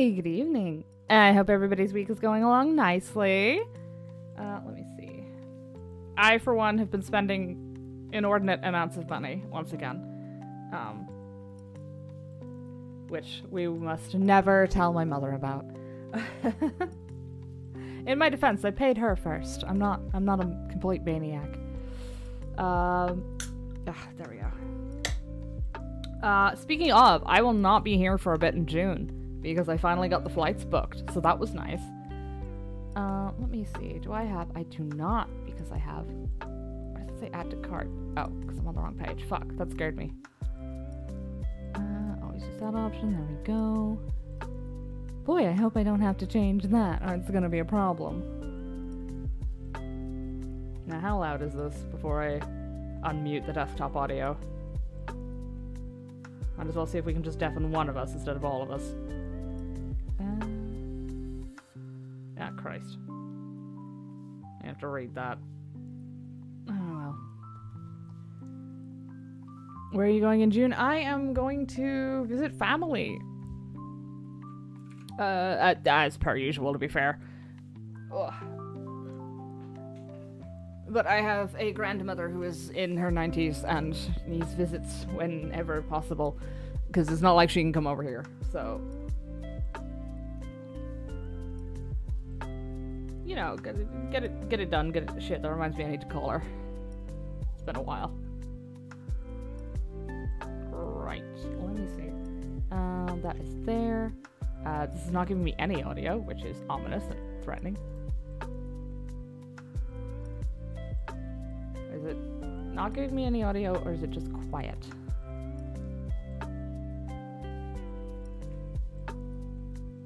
Hi, good evening. I hope everybody's week is going along nicely. Let me see. I, for one, have been spending inordinate amounts of money, once again. Which we must never tell my mother about. In my defense, I paid her first. I'm not a complete maniac. There we go. Speaking of, I will not be here for a bit in June because I finally got the flights booked, so that was nice. Let me see. Do I have? I do not, because I have. Where does it say add to cart? Oh, because I'm on the wrong page. Fuck, that scared me. Always use that option. There we go. Boy, I hope I don't have to change that, or it's gonna be a problem. Now, how loud is this before I unmute the desktop audio? Might as well see if we can just deafen one of us instead of all of us. Ah, Christ. I have to read that. Oh, well. Where are you going in June? I am going to visit family. As per usual, to be fair. Ugh. But I have a grandmother who is in her 90s and needs visits whenever possible, because it's not like she can come over here, so... You know, get it done, get it... Shit, that reminds me I need to call her. It's been a while. Right, let me see. That is there. This is not giving me any audio, which is ominous and threatening. Is it not giving me any audio, or is it just quiet?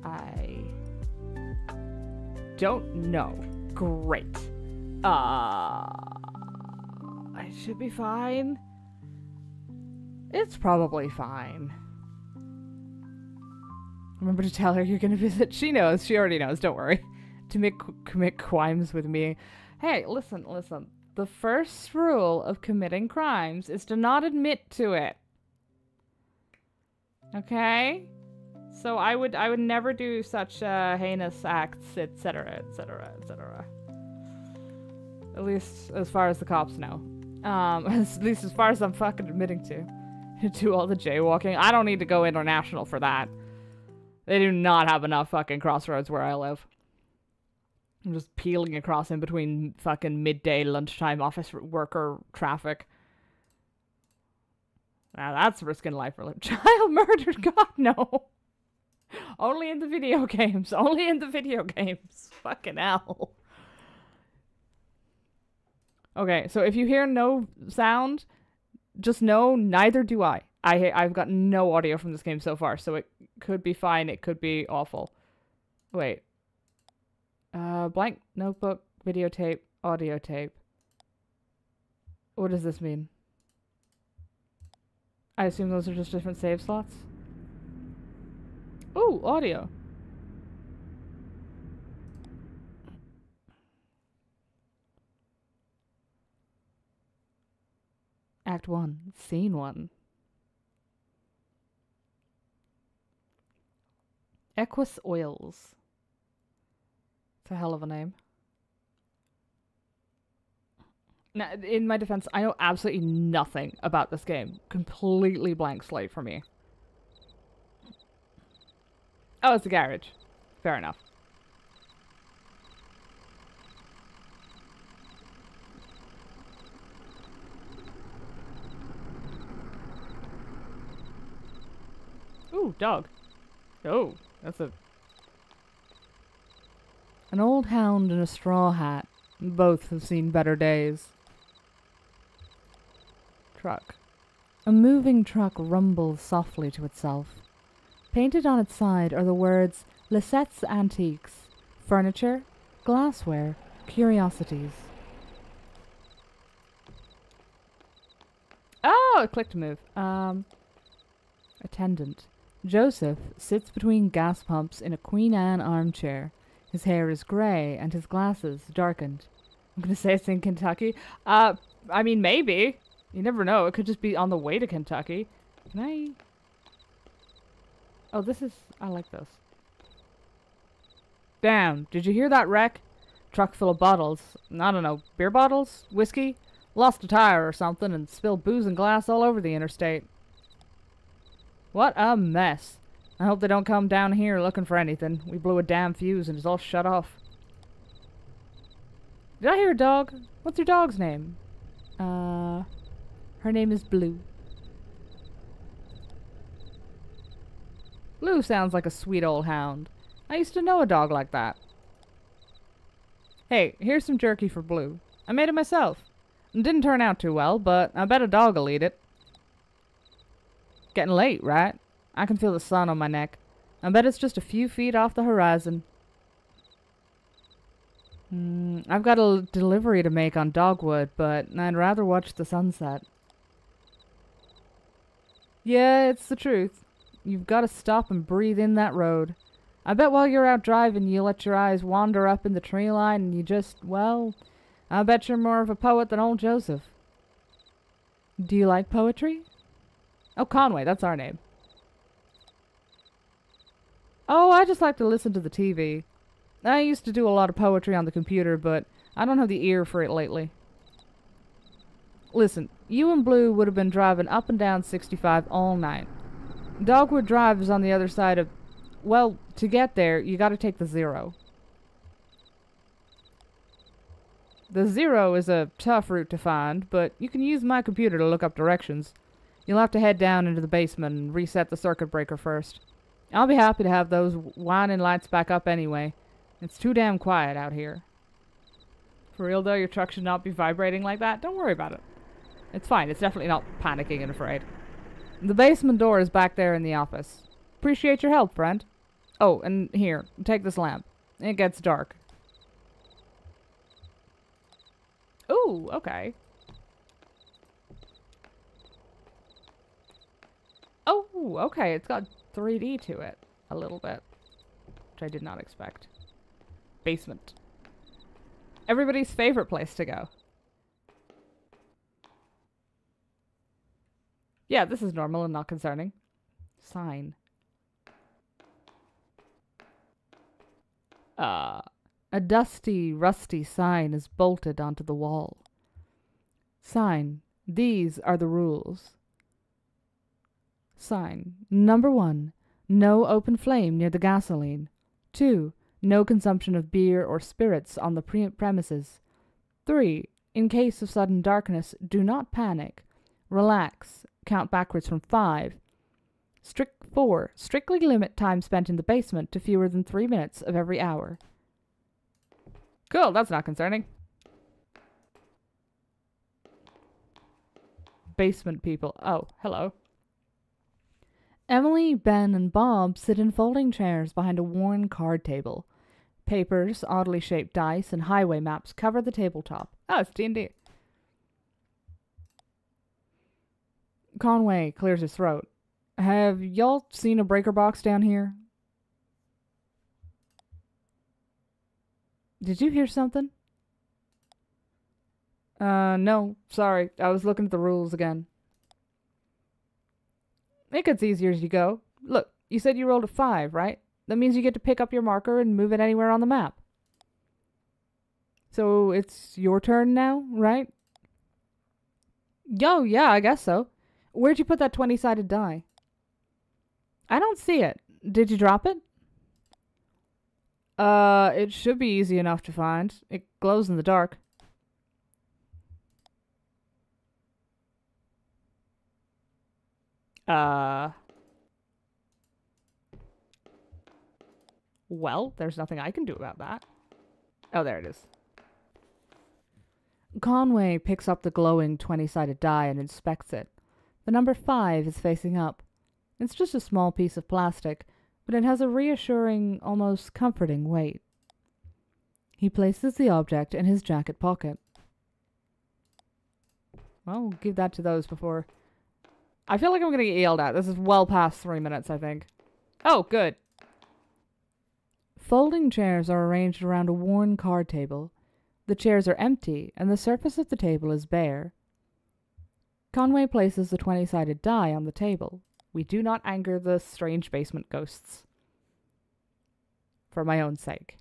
I don't know. Great. I should be fine. It's probably fine. Remember to tell her you're gonna visit. She knows. She already knows. Don't worry. To commit crimes with me. Hey, listen. The first rule of committing crimes is to not admit to it. Okay? So I would never do such heinous acts, etc., etc., etc. At least as far as the cops know. At least as far as I'm fucking admitting to. Do all the jaywalking. I don't need to go international for that. They do not have enough fucking crossroads where I live. I'm just peeling across in between fucking midday lunchtime office worker traffic. Now that's risking life for child murdered. God, no. Only in the video games. Only in the video games. Fucking hell. Okay, so if you hear no sound, just know neither do I. I've got no audio from this game so far, so it could be fine, it could be awful. Wait. Blank notebook, videotape, audio tape. What does this mean? I assume those are just different save slots? Ooh, audio. Act 1, Scene 1. Equus Oils. It's a hell of a name. Now, in my defense, I know absolutely nothing about this game. Completely blank slate for me. Oh, it's a garage. Fair enough. Ooh, dog. Oh, that's a... An old hound and a straw hat. Both have seen better days. Truck. A moving truck rumbles softly to itself. Painted on its side are the words Lisette's Antiques. Furniture, glassware, curiosities. Oh, I clicked to move. Attendant. Joseph sits between gas pumps in a Queen Anne armchair. His hair is grey and his glasses darkened. I'm gonna say it's in Kentucky. I mean, maybe. You never know. It could just be on the way to Kentucky. Can I... Oh, this is... I like this. Damn, did you hear that wreck? Truck full of bottles. I don't know, beer bottles? Whiskey? Lost a tire or something and spilled booze and glass all over the interstate. What a mess. I hope they don't come down here looking for anything. We blew a damn fuse and it's all shut off. Did I hear a dog? What's your dog's name? Her name is Blue. Blue sounds like a sweet old hound. I used to know a dog like that. Hey, here's some jerky for Blue. I made it myself. It didn't turn out too well, but I bet a dog will eat it. Getting late, right? I can feel the sun on my neck. I bet it's just a few feet off the horizon. I've got a delivery to make on dogwood, but I'd rather watch the sunset. Yeah, it's the truth. You've got to stop and breathe in that road. I bet while you're out driving, you let your eyes wander up in the tree line and you just, well, I bet you're more of a poet than old Joseph. Do you like poetry? Oh, Conway, that's our name. Oh, I just like to listen to the TV. I used to do a lot of poetry on the computer, but I don't have the ear for it lately. Listen, you and Blue would have been driving up and down 65 all night. Dogwood Drive is on the other side of... Well, to get there, you gotta take the 0. The 0 is a tough route to find, but you can use my computer to look up directions. You'll have to head down into the basement and reset the circuit breaker first. I'll be happy to have those whining lights back up anyway. It's too damn quiet out here. For real though, your truck should not be vibrating like that. Don't worry about it. It's fine. It's definitely not panicking and afraid. The basement door is back there in the office. Appreciate your help, friend. Oh, and here, take this lamp. It gets dark. Ooh, okay. Oh, okay. It's got 3D to it. A little bit. Which I did not expect. Basement. Everybody's favorite place to go. Yeah, this is normal and not concerning. Sign. A dusty, rusty sign is bolted onto the wall. Sign. These are the rules. Sign. Number 1. No open flame near the gasoline. 2. No consumption of beer or spirits on the premises. 3. In case of sudden darkness, do not panic. Relax. Count backwards from 5. 4. Strictly limit time spent in the basement to fewer than 3 minutes of every hour. Cool, that's not concerning. Basement people. Oh, hello. Emily, Ben, and Bob sit in folding chairs behind a worn card table. Papers, oddly shaped dice, and highway maps cover the tabletop. Oh, it's D&D. Conway clears his throat. Have y'all seen a breaker box down here? Did you hear something? No. Sorry. I was looking at the rules again. It gets easier as you go. Look, you said you rolled a 5, right? That means you get to pick up your marker and move it anywhere on the map. So it's your turn now, right? Yo, yeah, I guess so. Where'd you put that 20-sided die? I don't see it. Did you drop it? It should be easy enough to find. It glows in the dark. Well, there's nothing I can do about that. Oh, there it is. Conway picks up the glowing 20-sided die and inspects it. The number 5 is facing up. It's just a small piece of plastic, but it has a reassuring, almost comforting weight. He places the object in his jacket pocket. Well, we'll give that to those before... I feel like I'm gonna get yelled at. This is well past 3 minutes, I think. Oh, good. Folding chairs are arranged around a worn card table. The chairs are empty, and the surface of the table is bare. Conway places the 20-sided die on the table. We do not anger the strange basement ghosts. For my own sake.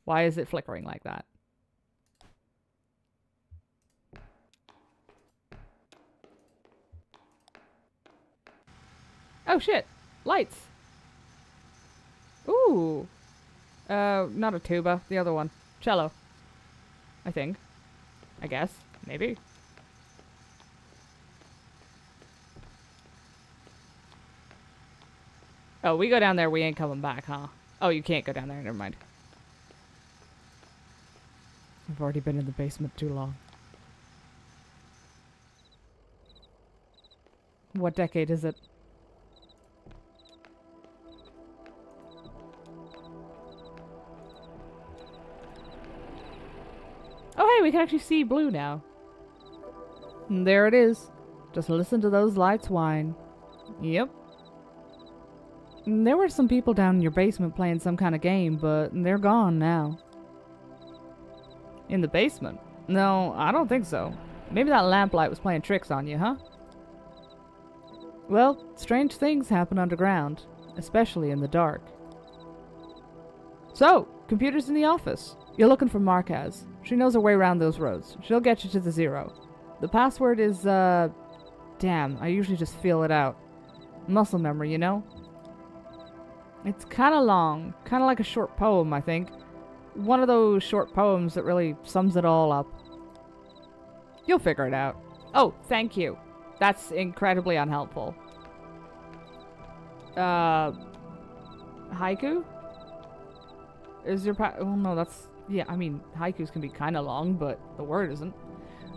Why is it flickering like that? Oh shit! Lights! Ooh! Not a tuba. The other one. Cello. I think. I guess. Maybe. Oh, we go down there, we ain't coming back, huh? Oh, you can't go down there. Never mind. I've already been in the basement too long. What decade is it? Oh, hey, we can actually see blue now. And there it is. Just listen to those lights whine. Yep. And there were some people down in your basement playing some kind of game, but they're gone now. In the basement? No, I don't think so. Maybe that lamplight was playing tricks on you, huh? Well, strange things happen underground, especially in the dark. So, computer's in the office. You're looking for Marquez. She knows her way around those roads. She'll get you to the 0. The password is, damn, I usually just feel it out. Muscle memory, you know? It's kinda long. Kinda like a short poem, I think. One of those short poems that really sums it all up. You'll figure it out. Oh, thank you. That's incredibly unhelpful. Haiku? Is your well, no, that's... Yeah, I mean, haikus can be kinda long, but the word isn't.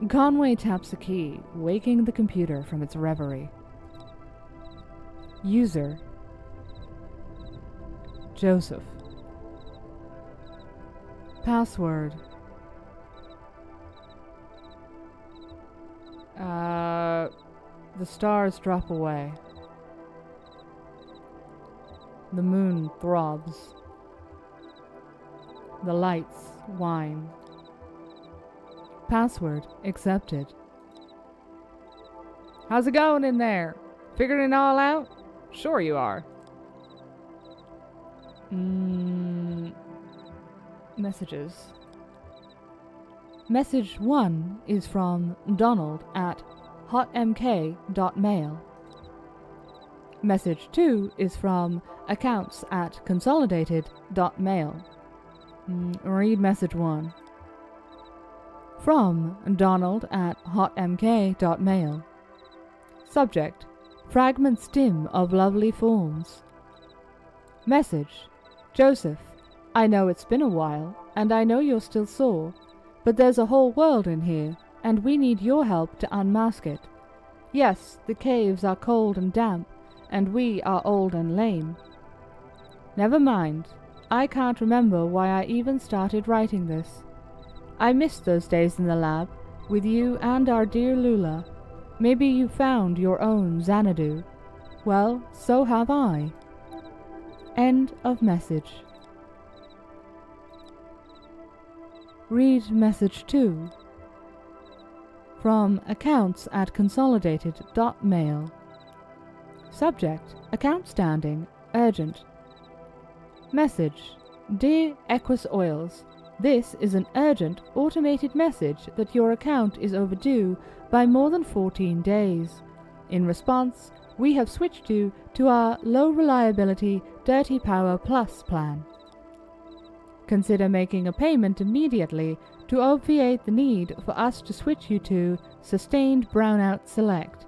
Conway taps a key, waking the computer from its reverie. User Joseph. Password. The stars drop away. The moon throbs. The lights whine. Password accepted. How's it going in there? Figuring it all out? Sure you are. Messages. Message 1 is from Donald at hotmk.mail. Message 2 is from accounts at consolidated.mail. Read message 1. From Donald at hotmk.mail. Subject: fragments dim of lovely forms. Message: Joseph, I know it's been a while, and I know you're still sore, but there's a whole world in here, and we need your help to unmask it. Yes, the caves are cold and damp, and we are old and lame. Never mind, I can't remember why I even started writing this. I missed those days in the lab, with you and our dear Lula. Maybe you found your own Xanadu. Well, so have I. End of message. Read message 2. From accounts at consolidated.mail. Subject: account standing, urgent. Message: Dear Equus Oils, this is an urgent automated message that your account is overdue by more than 14 days. In response, we have switched you to our low reliability Dirty Power Plus plan. Consider making a payment immediately to obviate the need for us to switch you to Sustained Brownout Select.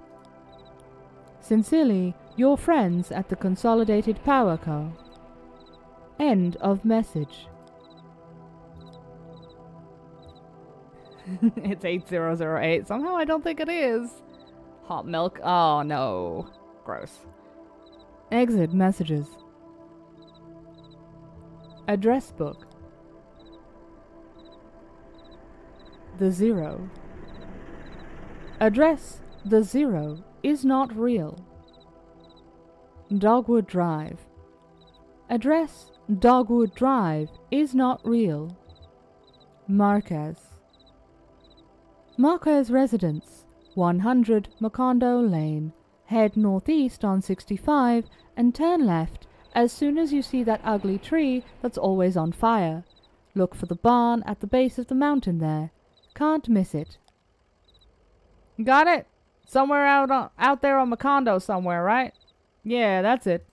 Sincerely, your friends at the Consolidated Power Co. End of message. It's 8008. Somehow I don't think it is. Hot milk. Oh no. Gross. Exit messages. Address book. The 0. Address the 0 is not real. Dogwood Drive. Address Dogwood Drive is not real. Marquez. Marquez Residence, 100 Macondo Lane. Head northeast on 65 and turn left as soon as you see that ugly tree that's always on fire. Look for the barn at the base of the mountain there. Can't miss it. Got it? Somewhere out there on Macondo somewhere, right? Yeah, that's it.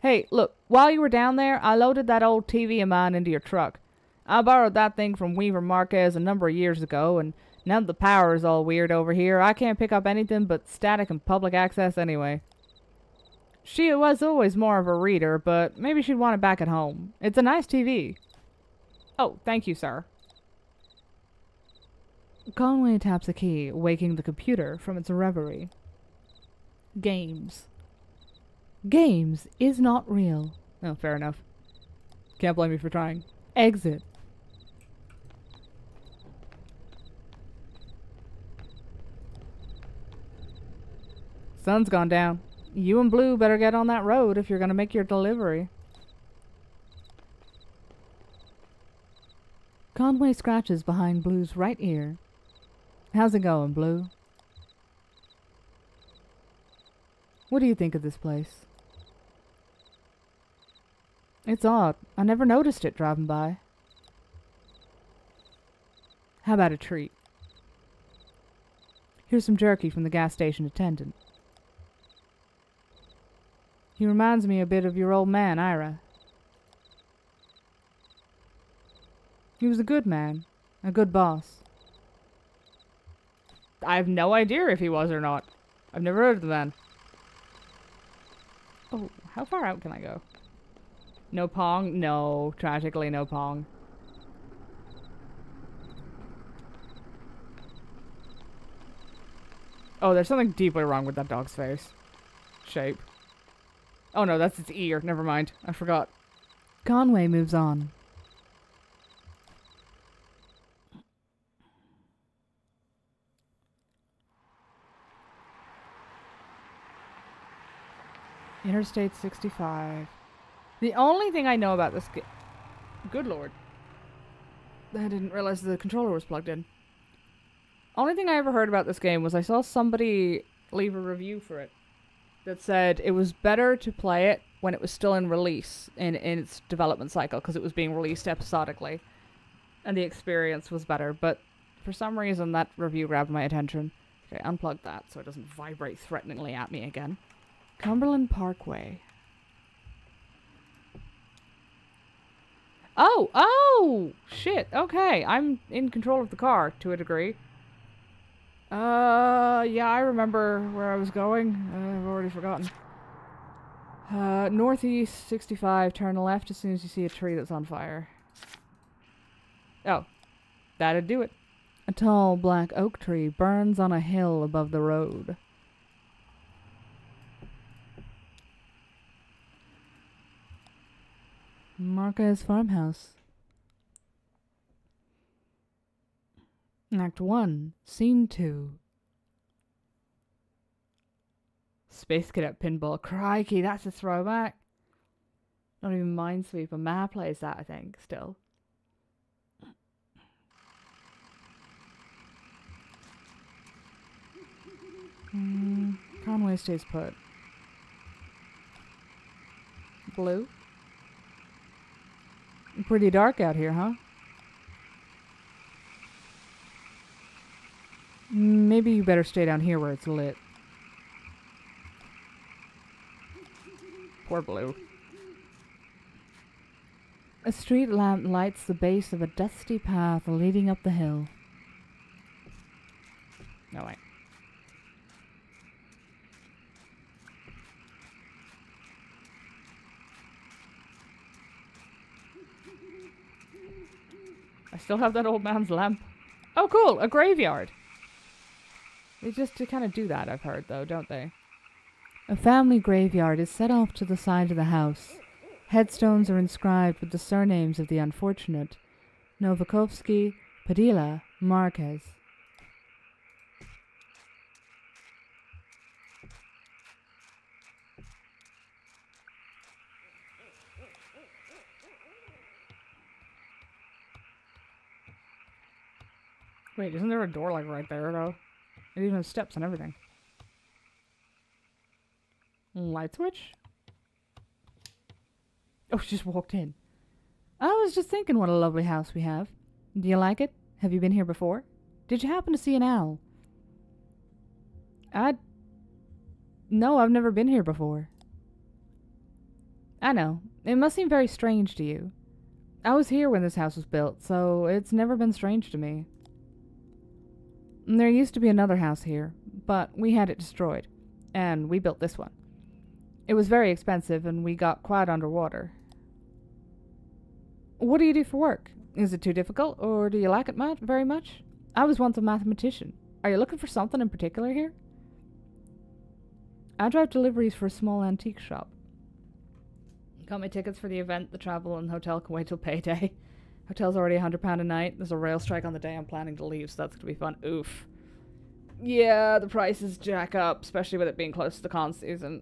Hey, look, while you were down there, I loaded that old TV of mine into your truck. I borrowed that thing from Weaver Marquez a number of years ago, and now that the power is all weird over here, I can't pick up anything but static and public access anyway. She was always more of a reader, but maybe she'd want it back at home. It's a nice TV. Oh, thank you, sir. Conway taps a key, waking the computer from its reverie. Games. Games is not real. Oh, fair enough. Can't blame me for trying. Exit. Sun's gone down. You and Blue better get on that road if you're gonna make your delivery. Conway scratches behind Blue's right ear. How's it going, Blue? What do you think of this place? It's odd. I never noticed it driving by. How about a treat? Here's some jerky from the gas station attendant. He reminds me a bit of your old man, Ira. He was a good man. A good boss. I have no idea if he was or not. I've never heard of the man. Oh, how far out can I go? No pong? No, tragically no pong. Oh, there's something deeply wrong with that dog's face. Shape. Oh no, that's its ear. Never mind. I forgot. Conway moves on. Interstate 65. The only thing I know about this game... Good lord. I didn't realize the controller was plugged in. Only thing I ever heard about this game was I saw somebody leave a review for it that said it was better to play it when it was still in release, in its development cycle, because it was being released episodically. And the experience was better, but for some reason that review grabbed my attention. Okay, unplug that so it doesn't vibrate threateningly at me again. Cumberland Parkway. Oh, shit, okay, I'm in control of the car, to a degree. Yeah, I remember where I was going. I've already forgotten. Northeast 65, turn left as soon as you see a tree that's on fire. Oh, that'd do it. A tall black oak tree burns on a hill above the road. Marquez farmhouse. Act 1, Scene 2. Space Cadet Pinball. Crikey, that's a throwback. Not even Minesweeper. Ma plays that, I think, still. Conway stays put. Blue? Pretty dark out here, huh? Maybe you better stay down here where it's lit. Poor Blue. A street lamp lights the base of a dusty path leading up the hill. No, wait. I still have that old man's lamp. Oh, cool! A graveyard! They just kind of do that, I've heard, though, don't they? A family graveyard is set off to the side of the house. Headstones are inscribed with the surnames of the unfortunate. Novakovsky, Padilla, Marquez. Wait, isn't there a door like right there, though? It even has steps and everything. Light switch? Oh, she just walked in. I was just thinking what a lovely house we have. Do you like it? Have you been here before? Did you happen to see an owl? No, I've never been here before. I know. It must seem very strange to you. I was here when this house was built, so it's never been strange to me. There used to be another house here, but we had it destroyed, and we built this one. It was very expensive, and we got quite underwater. What do you do for work? Is it too difficult, or do you like it very much? I was once a mathematician. Are you looking for something in particular here? I drive deliveries for a small antique shop. Got my tickets for the event. The travel and hotel can wait till payday. Hotel's already £100 a night. There's a rail strike on the day I'm planning to leave, so that's gonna be fun. Oof. Yeah, the prices jack up, especially with it being close to the con season.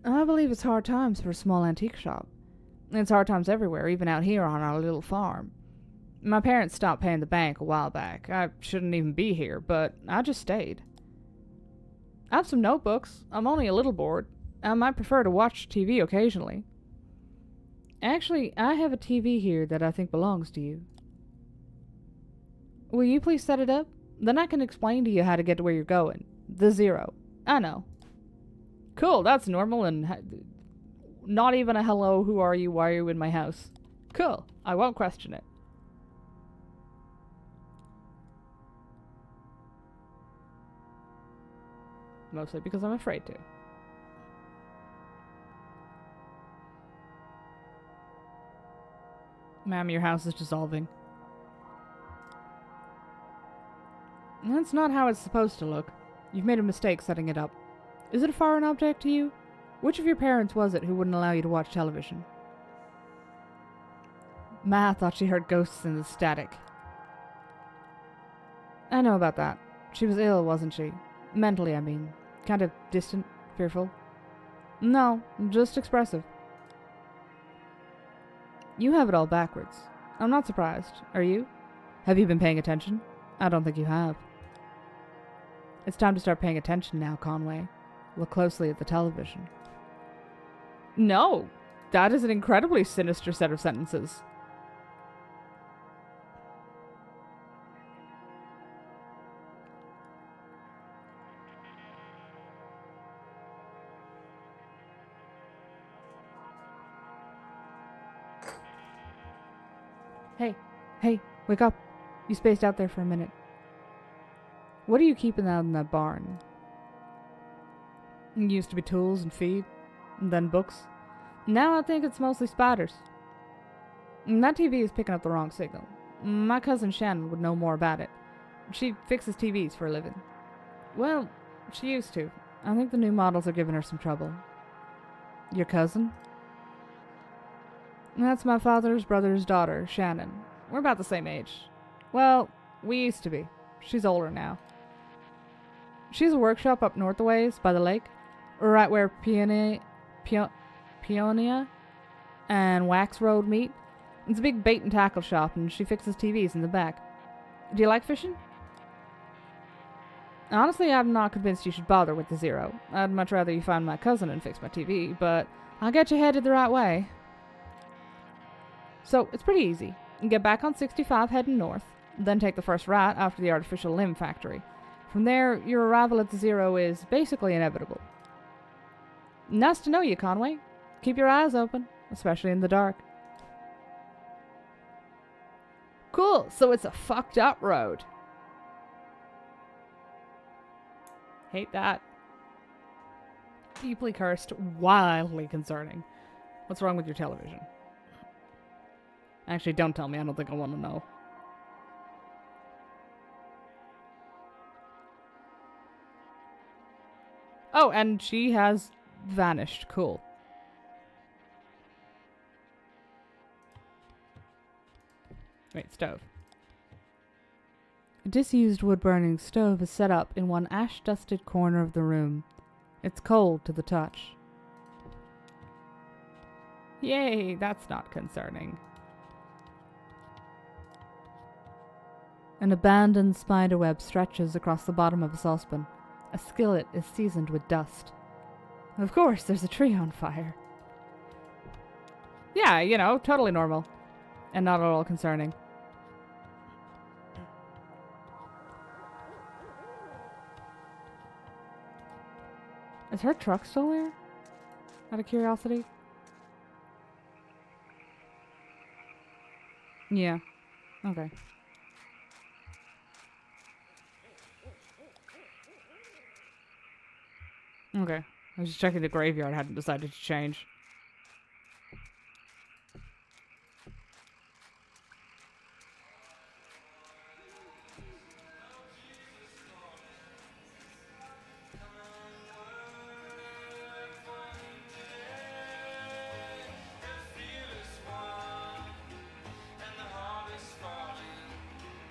I believe it's hard times for a small antique shop. It's hard times everywhere, even out here on our little farm. My parents stopped paying the bank a while back. I shouldn't even be here, but I just stayed. I have some notebooks. I'm only a little bored. I might prefer to watch TV occasionally. Actually, I have a TV here that I think belongs to you. Will you please set it up? Then I can explain to you how to get to where you're going. The Zero. I know. Cool, that's normal and not even a hello, who are you, why are you in my house? Cool, I won't question it. Mostly because I'm afraid to. Ma'am, your house is dissolving. That's not how it's supposed to look. You've made a mistake setting it up. Is it a foreign object to you? Which of your parents was it who wouldn't allow you to watch television? Ma thought she heard ghosts in the static. I know about that. She was ill, wasn't she? Mentally, I mean. Kind of distant, fearful. No, just expressive. You have it all backwards. I'm not surprised. Are you? Have you been paying attention? I don't think you have. It's time to start paying attention now, Conway. Look closely at the television. No! That is an incredibly sinister set of sentences. Hey, wake up. You spaced out there for a minute. What are you keeping out in that barn? It used to be tools and feed, and then books. Now I think it's mostly spiders. And that TV is picking up the wrong signal. My cousin Shannon would know more about it. She fixes TVs for a living. Well, she used to. I think the new models are giving her some trouble. Your cousin? That's my father's brother's daughter, Shannon. We're about the same age. Well, we used to be. She's older now. She's a workshop up north a ways, by the lake. Right where Peonia and Wax Road meet. It's a big bait and tackle shop, and she fixes TVs in the back. Do you like fishing? Honestly, I'm not convinced you should bother with the Zero. I'd much rather you find my cousin and fix my TV, but I'll get you headed the right way. So, it's pretty easy. You get back on 65 heading north, then take the first right after the artificial limb factory. From there, your arrival at the Zero is basically inevitable. Nice to know you, Conway. Keep your eyes open, especially in the dark. Cool, so it's a fucked up road. Hate that. Deeply cursed, wildly concerning. What's wrong with your television? Actually, don't tell me. I don't think I want to know. Oh, and she has vanished. Cool. Wait, stove. A disused wood-burning stove is set up in one ash-dusted corner of the room. It's cold to the touch. Yay, that's not concerning. An abandoned spiderweb stretches across the bottom of a saucepan. A skillet is seasoned with dust. Of course, there's a tree on fire. Yeah, you know, totally normal. And not at all concerning. Is her truck still there? Out of curiosity? Yeah. Okay. Okay. I was just checking the graveyard. I hadn't decided to change.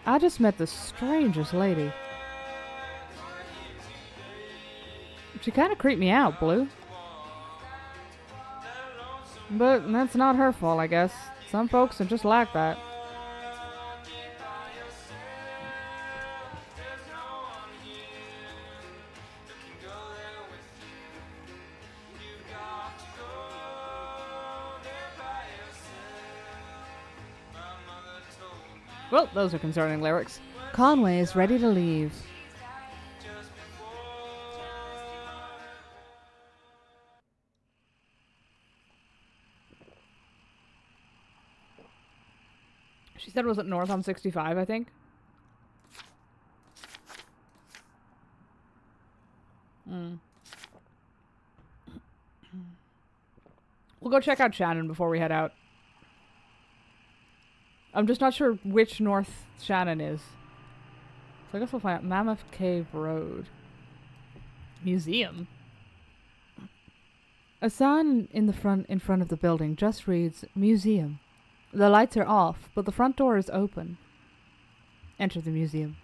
I just met the strangest lady. She kind of creeped me out, Blue. But that's not her fault, I guess. Some folks are just like that. Well, those are concerning lyrics. Conway is ready to leave. She said it was at north on 65, I think. We'll go check out Shannon before we head out. I'm just not sure which North Shannon is. So I guess we'll find out. Mammoth Cave Road. Museum. A sign in front of the building just reads Museum. The lights are off, but the front door is open. Enter the museum.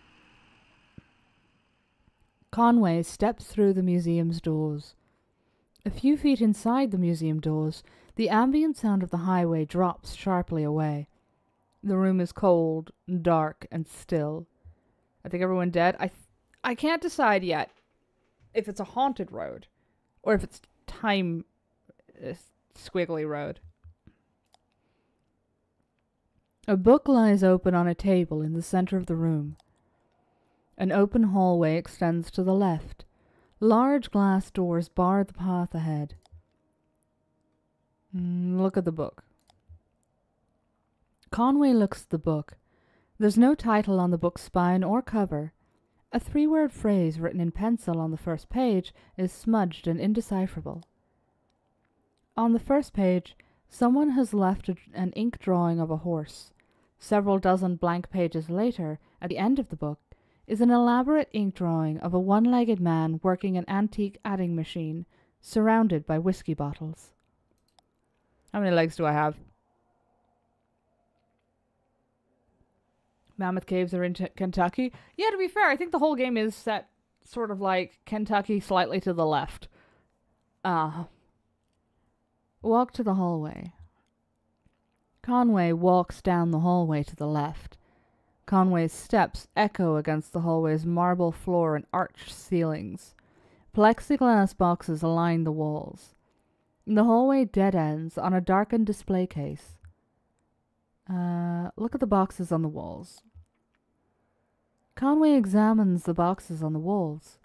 Conway steps through the museum's doors. A few feet inside the museum doors, the ambient sound of the highway drops sharply away. The room is cold, dark, and still. I think everyone dead. I can't decide yet if it's a haunted road or if it's time squiggly road. A book lies open on a table in the center of the room. An open hallway extends to the left. Large glass doors bar the path ahead. Look at the book. Conway looks at the book. There's no title on the book's spine or cover. A 3-word phrase written in pencil on the first page is smudged and indecipherable. On the first page, someone has left an ink drawing of a horse. Several dozen blank pages later, at the end of the book, is an elaborate ink drawing of a one-legged man working an antique adding machine, surrounded by whiskey bottles. How many legs do I have? Mammoth Caves are in Kentucky. Yeah, to be fair, I think the whole game is set sort of like Kentucky slightly to the left. Walk to the hallway. Conway walks down the hallway to the left. Conway's steps echo against the hallway's marble floor and arched ceilings. Plexiglass boxes line the walls. The hallway dead ends on a darkened display case. Look at the boxes on the walls. Conway examines the boxes on the walls.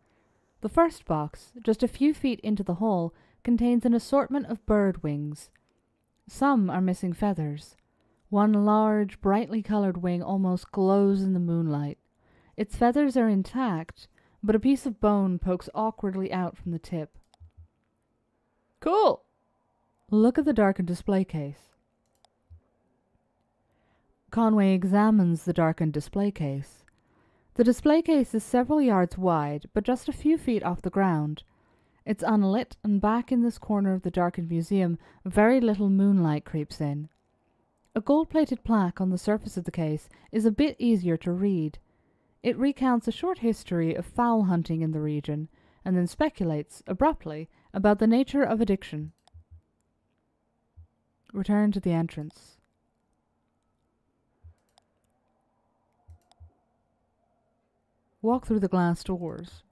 The first box, just a few feet into the hall, contains an assortment of bird wings. Some are missing feathers. One large, brightly colored wing almost glows in the moonlight. Its feathers are intact, but a piece of bone pokes awkwardly out from the tip. Cool! Look at the darkened display case. Conway examines the darkened display case. The display case is several yards wide, but just a few feet off the ground. It's unlit, and back in this corner of the darkened museum, very little moonlight creeps in. A gold-plated plaque on the surface of the case is a bit easier to read. It recounts a short history of fowl hunting in the region, and then speculates, abruptly, about the nature of addiction. Return to the entrance. Walk through the glass doors.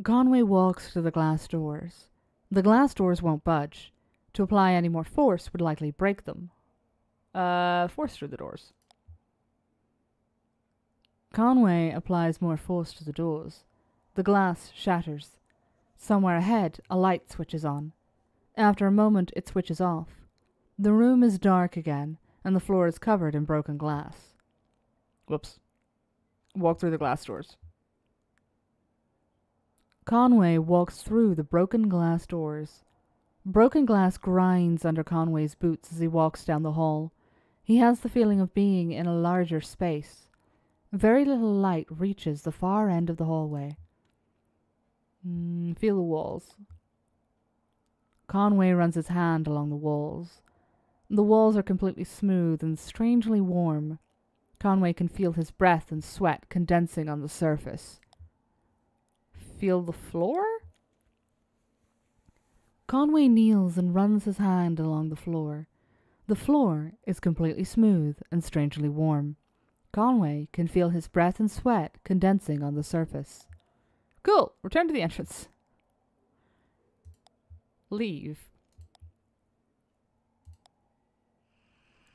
Conway walks to the glass doors. The glass doors won't budge. To apply any more force would likely break them. Force through the doors. Conway applies more force to the doors. The glass shatters. Somewhere ahead, a light switches on. After a moment, it switches off. The room is dark again, and the floor is covered in broken glass. Whoops. Walk through the glass doors. Conway walks through the broken glass doors. Broken glass grinds under Conway's boots as he walks down the hall. He has the feeling of being in a larger space. Very little light reaches the far end of the hallway. Feel the walls. Conway runs his hand along the walls. The walls are completely smooth and strangely warm. Conway can feel his breath and sweat condensing on the surface. Feel the floor? Conway kneels and runs his hand along the floor. The floor is completely smooth and strangely warm. Conway can feel his breath and sweat condensing on the surface. Cool. Return to the entrance. Leave.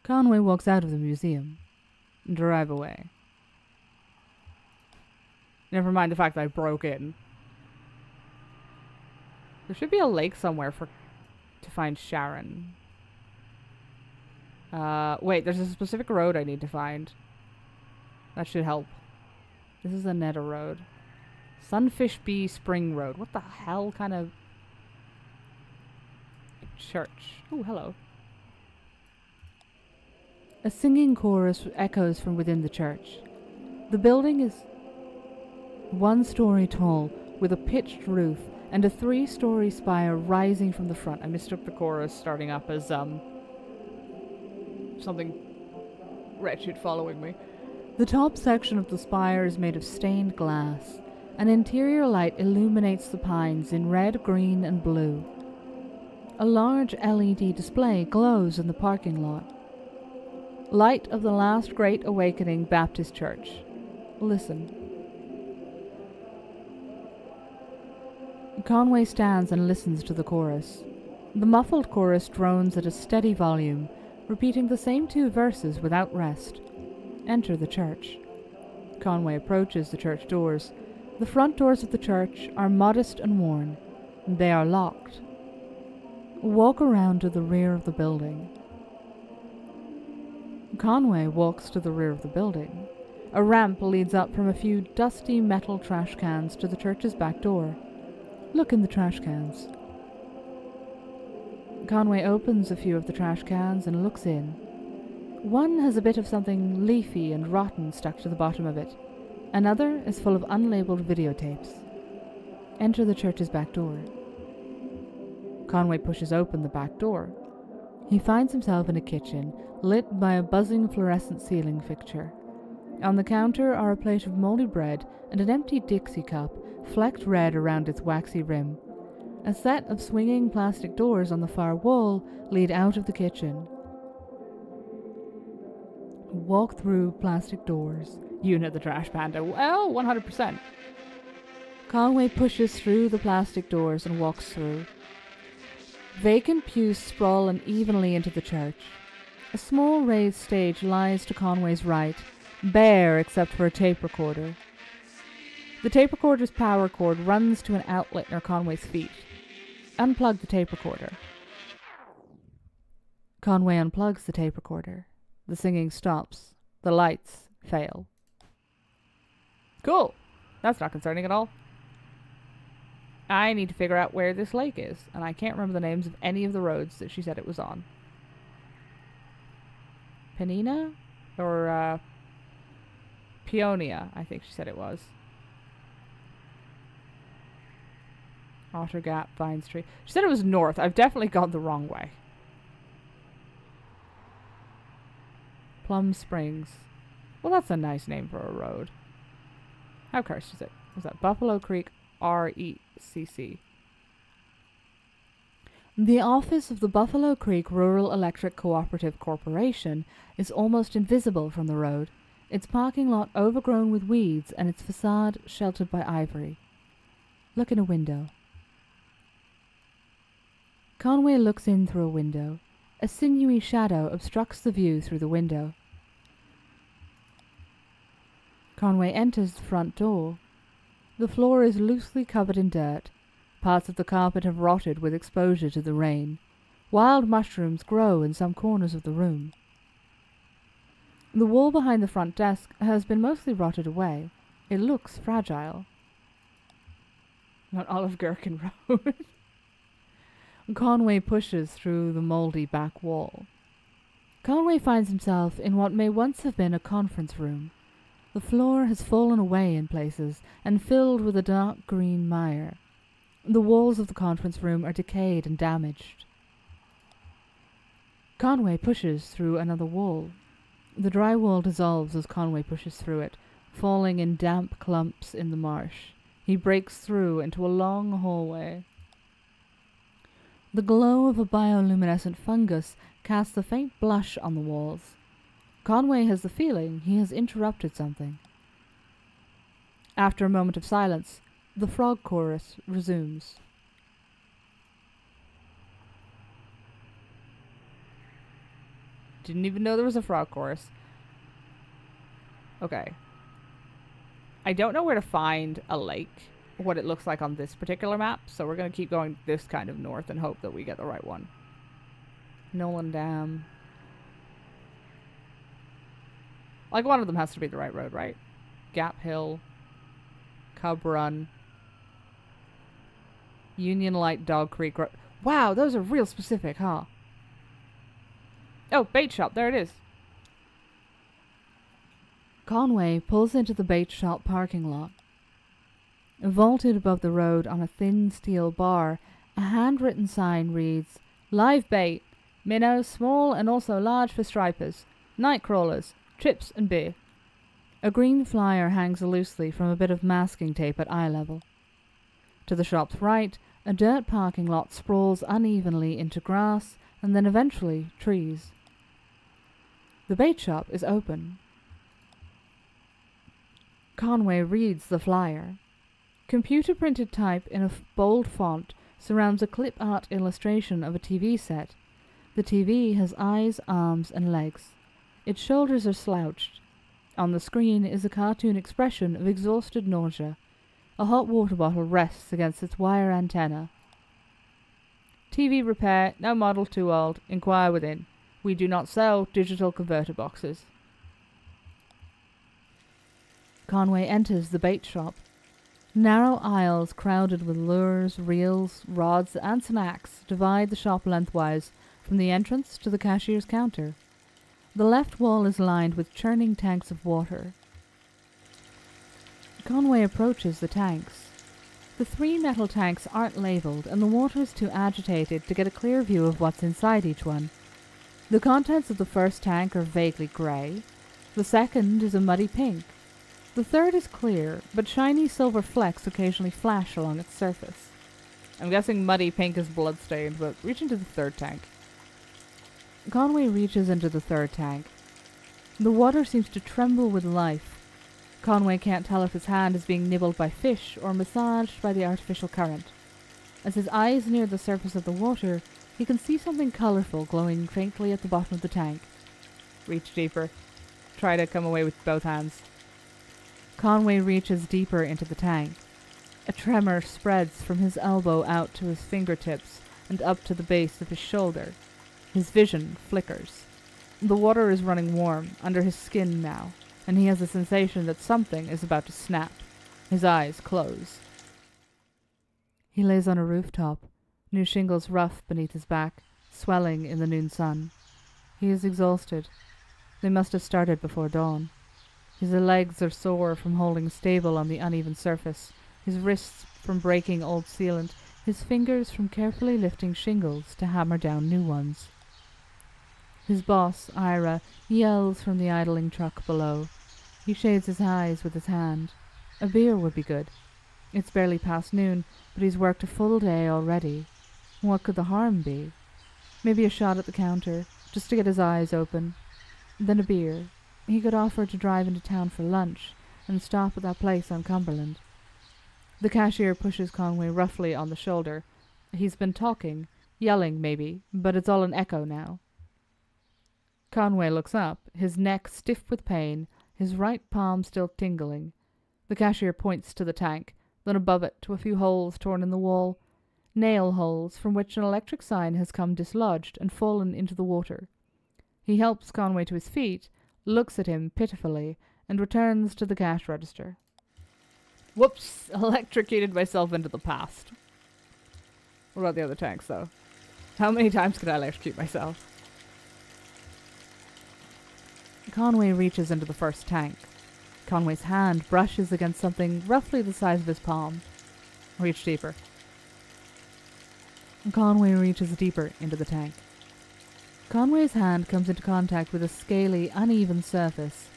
Conway walks out of the museum. Drive away. Never mind the fact that I broke in. There should be a lake somewhere to find Sharon. Wait, there's a specific road I need to find. That should help. This is the Netta Road. Sunfish Bee Spring Road. What the hell kind of church? Oh, hello. A singing chorus echoes from within the church. The building is 1 story tall, with a pitched roof and a 3-story spire rising from the front. I mistook the chorus starting up as something wretched following me. The top section of the spire is made of stained glass. An interior light illuminates the pines in red, green, and blue. A large LED display glows in the parking lot. Light of the Last Great Awakening Baptist Church. Listen. Conway stands and listens to the chorus. The muffled chorus drones at a steady volume, repeating the same 2 verses without rest. Enter the church. Conway approaches the church doors. The front doors of the church are modest and worn. They are locked. Walk around to the rear of the building. Conway walks to the rear of the building. A ramp leads up from a few dusty metal trash cans to the church's back door. Look in the trash cans. Conway opens a few of the trash cans and looks in. One has a bit of something leafy and rotten stuck to the bottom of it. Another is full of unlabeled videotapes. Enter the church's back door. Conway pushes open the back door. He finds himself in a kitchen, lit by a buzzing fluorescent ceiling fixture. On the counter are a plate of moldy bread and an empty Dixie cup, flecked red around its waxy rim. A set of swinging plastic doors on the far wall lead out of the kitchen. Walk through plastic doors. You know the trash panda. Well, 100%. Conway pushes through the plastic doors and walks through. Vacant pews sprawl unevenly into the church. A small raised stage lies to Conway's right, bare except for a tape recorder. The tape recorder's power cord runs to an outlet near Conway's feet. Unplug the tape recorder. Conway unplugs the tape recorder. The singing stops. The lights fail. Cool. That's not concerning at all. I need to figure out where this lake is, and I can't remember the names of any of the roads that she said it was on. Penina? Or, Peonia, I think she said it was. Otter Gap, Vine Street. She said it was north. I've definitely gone the wrong way. Plum Springs. Well, that's a nice name for a road. How cursed is it? Was that Buffalo Creek RECC? The office of the Buffalo Creek Rural Electric Cooperative Corporation is almost invisible from the road, its parking lot overgrown with weeds and its facade sheltered by ivory. Look in a window. Conway looks in through a window. A sinewy shadow obstructs the view through the window. Conway enters the front door. The floor is loosely covered in dirt. Parts of the carpet have rotted with exposure to the rain. Wild mushrooms grow in some corners of the room. The wall behind the front desk has been mostly rotted away. It looks fragile. Not Olive Gherkin Road. Conway pushes through the mouldy back wall. Conway finds himself in what may once have been a conference room. The floor has fallen away in places and filled with a dark green mire. The walls of the conference room are decayed and damaged. Conway pushes through another wall. The drywall dissolves as Conway pushes through it, falling in damp clumps in the marsh. He breaks through into a long hallway. The glow of a bioluminescent fungus casts a faint blush on the walls. Conway has the feeling he has interrupted something. After a moment of silence, the frog chorus resumes. Didn't even know there was a frog chorus. Okay. I don't know where to find a lake, what it looks like on this particular map, so we're going to keep going this kind of north and hope that we get the right one. Nolan Dam. Like, one of them has to be the right road, right? Gap Hill. Cub Run. Union Light, Dog Creek Road. Wow, those are real specific, huh? Oh, bait shop. There it is. Conway pulls into the bait shop parking lot. Vaulted above the road on a thin steel bar, a handwritten sign reads, "Live bait. Minnows, small and also large for stripers. Night crawlers. Chips and beer." A green flyer hangs loosely from a bit of masking tape at eye level. To the shop's right, a dirt parking lot sprawls unevenly into grass and then eventually trees. The bait shop is open. Conway reads the flyer. Computer-printed type in a bold font surrounds a clip art illustration of a TV set. The TV has eyes, arms, and legs. Its shoulders are slouched. On the screen is a cartoon expression of exhausted nausea. A hot water bottle rests against its wire antenna. TV repair, no model too old. Inquire within. We do not sell digital converter boxes. Conway enters the bait shop. Narrow aisles crowded with lures, reels, rods, and snacks divide the shop lengthwise from the entrance to the cashier's counter. The left wall is lined with churning tanks of water. Conway approaches the tanks. The 3 metal tanks aren't labeled, and the water is too agitated to get a clear view of what's inside each one. The contents of the first tank are vaguely grey. The second is a muddy pink. The third is clear, but shiny silver flecks occasionally flash along its surface. I'm guessing muddy pink is bloodstained, but reach into the third tank. Conway reaches into the third tank. The water seems to tremble with life. Conway can't tell if his hand is being nibbled by fish or massaged by the artificial current. As his eyes near the surface of the water, he can see something colourful glowing faintly at the bottom of the tank. Reach deeper. Try to come away with both hands. Conway reaches deeper into the tank. A tremor spreads from his elbow out to his fingertips and up to the base of his shoulder. His vision flickers. The water is running warm under his skin now, and he has a sensation that something is about to snap. His eyes close. He lays on a rooftop, new shingles rough beneath his back, swelling in the noon sun. He is exhausted. They must have started before dawn. His legs are sore from holding stable on the uneven surface, his wrists from breaking old sealant, his fingers from carefully lifting shingles to hammer down new ones. His boss, Ira, yells from the idling truck below. He shades his eyes with his hand. A beer would be good. It's barely past noon, but he's worked a full day already. What could the harm be? Maybe a shot at the counter, just to get his eyes open. Then a beer. He could offer to drive into town for lunch and stop at that place on Cumberland. The cashier pushes Conway roughly on the shoulder. He's been talking. Yelling, maybe, but it's all an echo now. Conway looks up, his neck stiff with pain, his right palm still tingling. The cashier points to the tank, then above it to a few holes torn in the wall, nail holes from which an electric sign has come dislodged and fallen into the water. He helps Conway to his feet, looks at him pitifully, and returns to the cash register. Whoops! Electrocuted myself into the past. What about the other tanks, though? How many times could I electrocute myself? Conway reaches into the first tank. Conway's hand brushes against something roughly the size of his palm. Reach deeper. Conway reaches deeper into the tank. Conway's hand comes into contact with a scaly, uneven surface.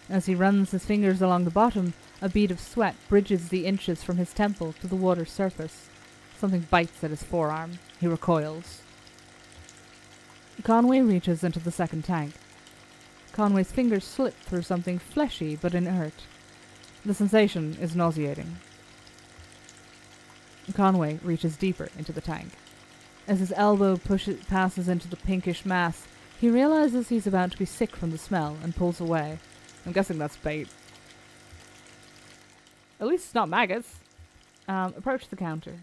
As he runs his fingers along the bottom, a bead of sweat bridges the inches from his temple to the water's surface. Something bites at his forearm. He recoils. Conway reaches into the second tank. Conway's fingers slip through something fleshy but inert. The sensation is nauseating. Conway reaches deeper into the tank. As his elbow passes into the pinkish mass, he realizes he's about to be sick from the smell and pulls away. I'm guessing that's bait. At least it's not maggots. Approach the counter.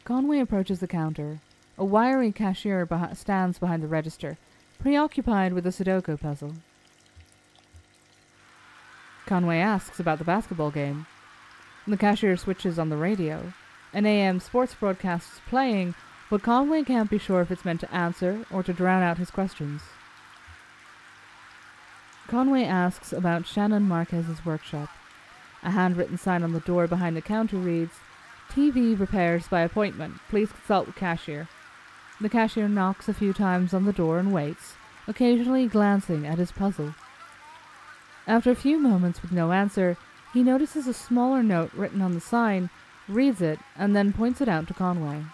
Conway approaches the counter. A wiry cashier stands behind the register, preoccupied with a Sudoku puzzle. Conway asks about the basketball game. The cashier switches on the radio. An AM sports broadcast is playing, but Conway can't be sure if it's meant to answer or to drown out his questions. Conway asks about Shannon Marquez's workshop. A handwritten sign on the door behind the counter reads, "TV repairs by appointment. Please consult with cashier." The cashier knocks a few times on the door and waits, occasionally glancing at his puzzle. After a few moments with no answer, he notices a smaller note written on the sign, reads it, and then points it out to Conway.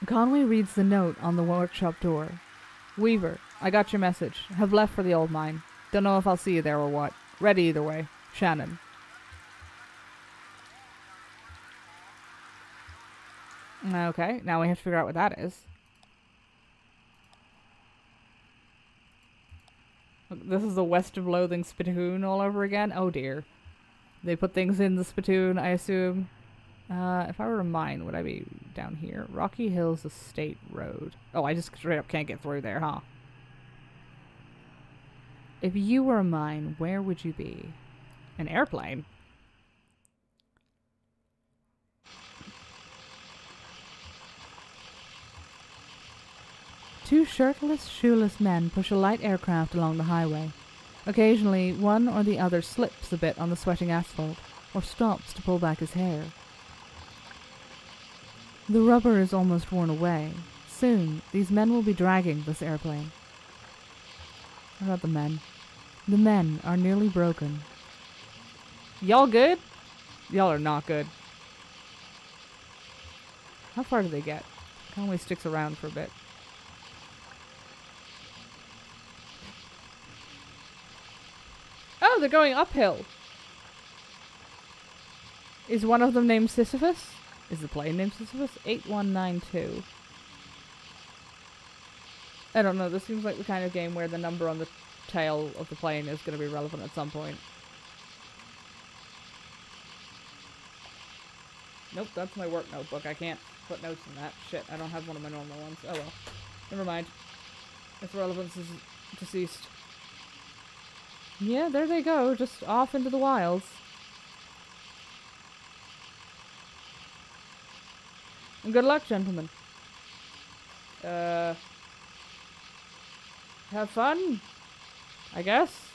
Conway reads the note on the workshop door. "Weaver, I got your message. Have left for the old mine. Don't know if I'll see you there or what. Ready either way. Shannon." Okay, now we have to figure out what that is. Look, this is the West of Loathing spittoon all over again. Oh dear. They put things in the spittoon, I assume. If I were a mine, would I be down here? Rocky Hills Estate Road. Oh, I just straight up can't get through there, huh? If you were a mine, where would you be? An airplane? Two shirtless, shoeless men push a light aircraft along the highway. Occasionally, one or the other slips a bit on the sweating asphalt, or stops to pull back his hair. The rubber is almost worn away. Soon, these men will be dragging this airplane. What about the men? The men are nearly broken. Y'all good? Y'all are not good. How far do they get? Conway sticks around for a bit. Oh, they're going uphill. Is one of them named Sisyphus? Is the plane named Sisyphus? 8192. I don't know, this seems like the kind of game where the number on the tail of the plane is going to be relevant at some point. Nope, that's my work notebook. I can't put notes in that. Shit, I don't have one of my normal ones. Oh well. Never mind. Its relevance is deceased. Yeah, there they go, just off into the wilds. And good luck, gentlemen. Have fun, I guess.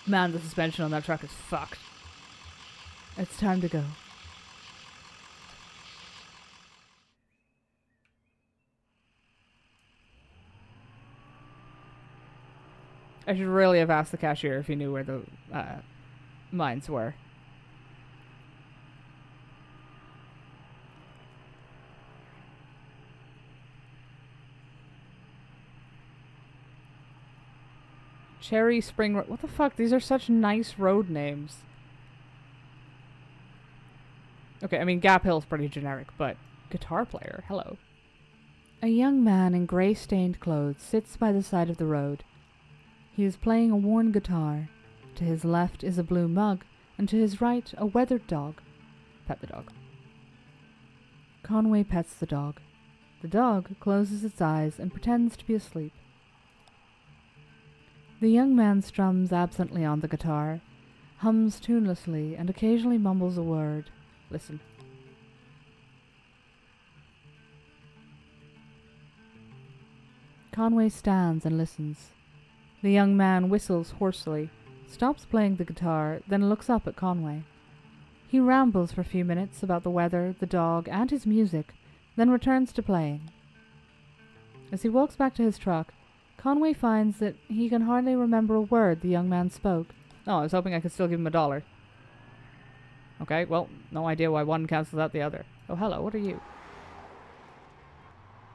Man, the suspension on that truck is fucked. It's time to go. I should really have asked the cashier if he knew where the mines were. Cherry Spring Road. What the fuck? These are such nice road names. Okay, I mean, Gap Hill's pretty generic, but guitar player, hello. A young man in grey-stained clothes sits by the side of the road. He is playing a worn guitar. To his left is a blue mug, and to his right a weathered dog. Pet the dog. Conway pets the dog. The dog closes its eyes and pretends to be asleep. The young man strums absently on the guitar, hums tunelessly, and occasionally mumbles a word. Listen. Conway stands and listens. The young man whistles hoarsely, stops playing the guitar, then looks up at Conway. He rambles for a few minutes about the weather, the dog, and his music, then returns to playing. As he walks back to his truck, Conway finds that he can hardly remember a word the young man spoke. Oh, I was hoping I could still give him $1. Okay, well, no idea why one cancels out the other. Oh, hello, what are you?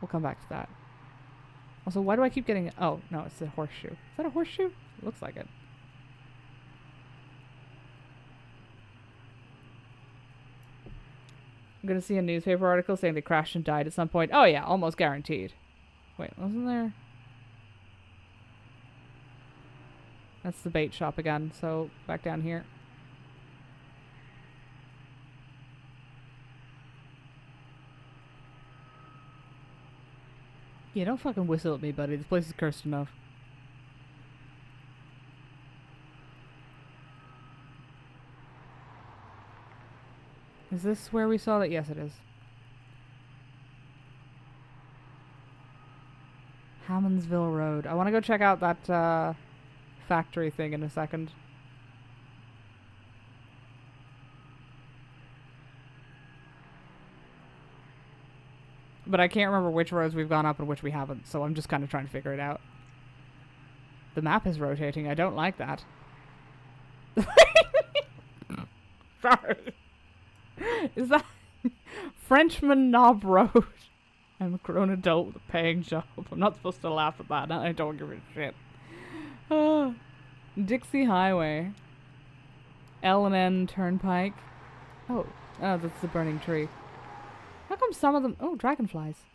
We'll come back to that. Also, why do I keep getting... Oh, no, it's a horseshoe. Is that a horseshoe? It looks like it. I'm gonna see a newspaper article saying they crashed and died at some point. Oh yeah, almost guaranteed. Wait, wasn't there... That's the bait shop again, so back down here. Yeah, don't fucking whistle at me, buddy. This place is cursed enough. Is this where we saw that? Yes, it is. Hammondsville Road. I want to go check out that factory thing in a second. But I can't remember which roads we've gone up and which we haven't, so I'm just kind of trying to figure it out. The map is rotating. I don't like that. Sorry. Is that Frenchman Knob Road? I'm a grown adult with a paying job. I'm not supposed to laugh at that. I don't give a shit. Dixie Highway. L&N Turnpike. Oh, that's the burning tree. How come some of them... Oh, dragonflies.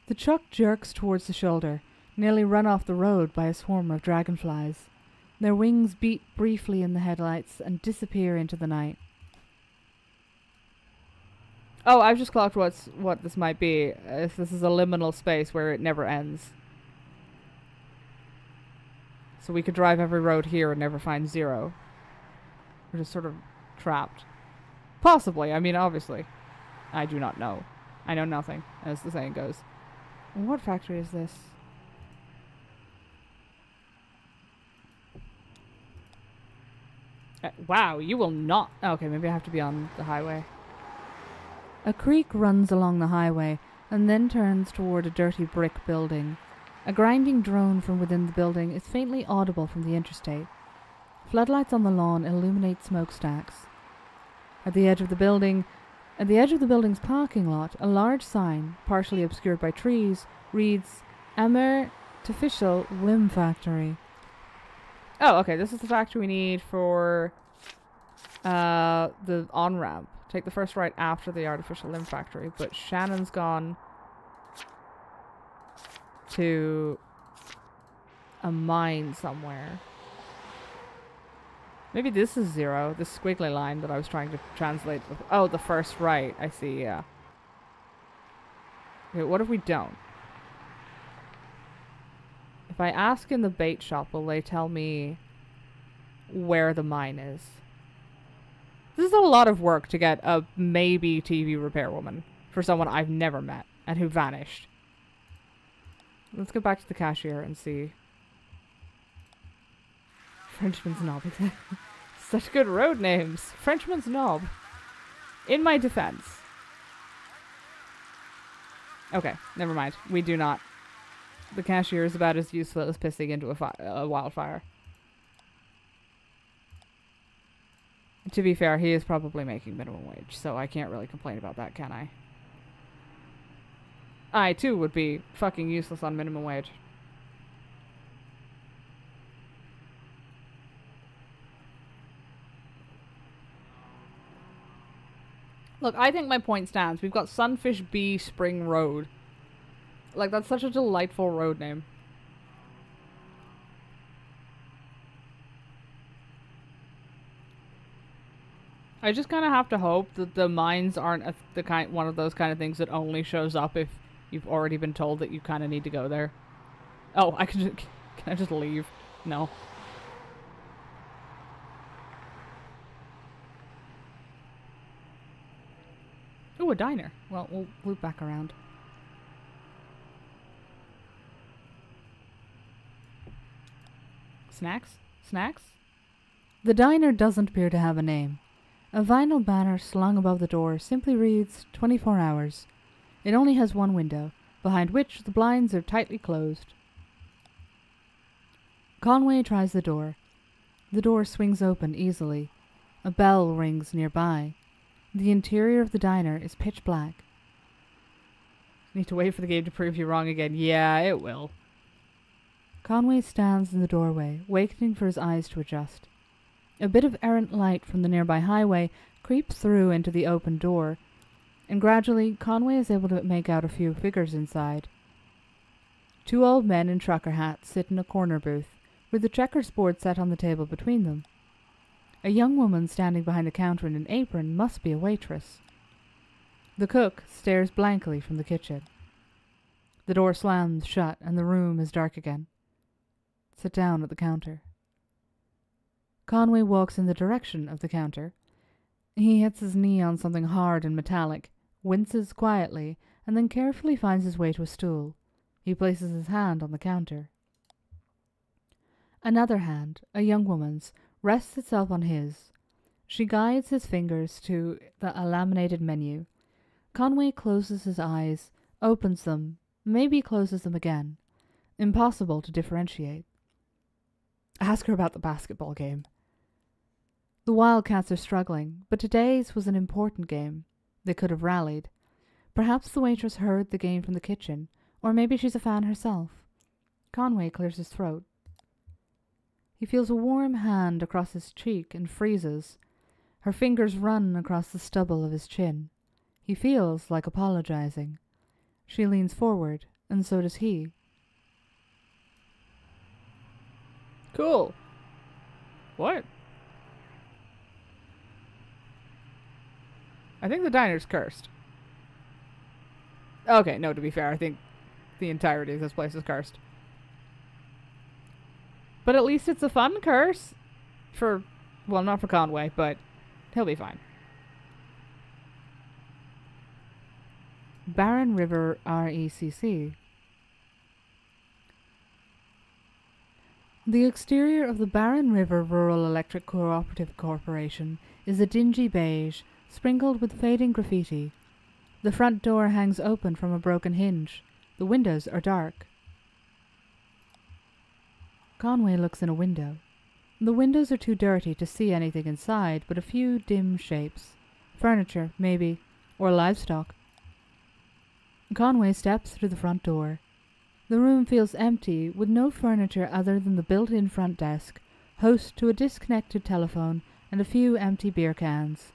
The truck jerks towards the shoulder, nearly run off the road by a swarm of dragonflies. Their wings beat briefly in the headlights and disappear into the night. Oh, I've just clocked what this might be. If this is a liminal space where it never ends. So we could drive every road here and never find zero. We're just sort of trapped. Possibly. I mean, obviously. I do not know. I know nothing, as the saying goes. What factory is this? Wow, you will not... Okay, maybe I have to be on the highway. A creek runs along the highway and then turns toward a dirty brick building. A grinding drone from within the building is faintly audible from the interstate. Floodlights on the lawn illuminate smokestacks. At the edge of the building's parking lot, a large sign, partially obscured by trees, reads, Artificial Limb Factory. Oh, okay, this is the factory we need for the on-ramp. Take the first right after the artificial limb factory, but Shannon's gone to a mine somewhere. Maybe this is 0, this squiggly line that I was trying to translate. Oh, the first right. I see, yeah. Okay, what if we don't? If I ask in the bait shop, will they tell me where the mine is? This is a lot of work to get a maybe TV repairwoman for someone I've never met and who vanished. Let's go back to the cashier and see. Frenchman's Knob. Such good road names. Frenchman's Knob. In my defense. Okay, never mind. We do not. The cashier is about as useful as pissing into a wildfire. To be fair, he is probably making minimum wage, so I can't really complain about that, can I? I, too, would be fucking useless on minimum wage. Look, I think my point stands. We've got Sunfish B Spring Road. Like, that's such a delightful road name. I just kind of have to hope that the mines aren't one of those kind of things that only shows up if you've already been told that you kind of need to go there. Oh, can I just leave? No. Ooh, a diner. Well, we'll loop back around. Snacks? Snacks? The diner doesn't appear to have a name. A vinyl banner slung above the door simply reads 24 hours. It only has one window, behind which the blinds are tightly closed. Conway tries the door. The door swings open easily. A bell rings nearby. The interior of the diner is pitch black. Need to wait for the game to prove you wrong again. Yeah, it will. Conway stands in the doorway, waiting for his eyes to adjust. A bit of errant light from the nearby highway creeps through into the open door, and gradually Conway is able to make out a few figures inside. 2 old men in trucker hats sit in a corner booth, with a checkers board set on the table between them. A young woman standing behind a counter in an apron must be a waitress. The cook stares blankly from the kitchen. The door slams shut and the room is dark again. Sit down at the counter. Conway walks in the direction of the counter. He hits his knee on something hard and metallic, winces quietly, and then carefully finds his way to a stool. He places his hand on the counter. Another hand, a young woman's, rests itself on his. She guides his fingers to a laminated menu. Conway closes his eyes, opens them, maybe closes them again. Impossible to differentiate. Ask her about the basketball game. The Wildcats are struggling, but today's was an important game. They could have rallied. Perhaps the waitress heard the game from the kitchen, or maybe she's a fan herself. Conway clears his throat. He feels a warm hand across his cheek and freezes. Her fingers run across the stubble of his chin. He feels like apologizing. She leans forward, and so does he. Cool. What? I think the diner's cursed. Okay, no, to be fair, I think the entirety of this place is cursed. But at least it's a fun curse. Well, not for Conway, but he'll be fine. Barren River RECC. The exterior of the Barren River Rural Electric Cooperative Corporation is a dingy beige, sprinkled with fading graffiti. The front door hangs open from a broken hinge. The windows are dark. Conway looks in a window. The windows are too dirty to see anything inside but a few dim shapes. Furniture, maybe, or livestock. Conway steps through the front door. The room feels empty, with no furniture other than the built-in front desk, host to a disconnected telephone, and a few empty beer cans.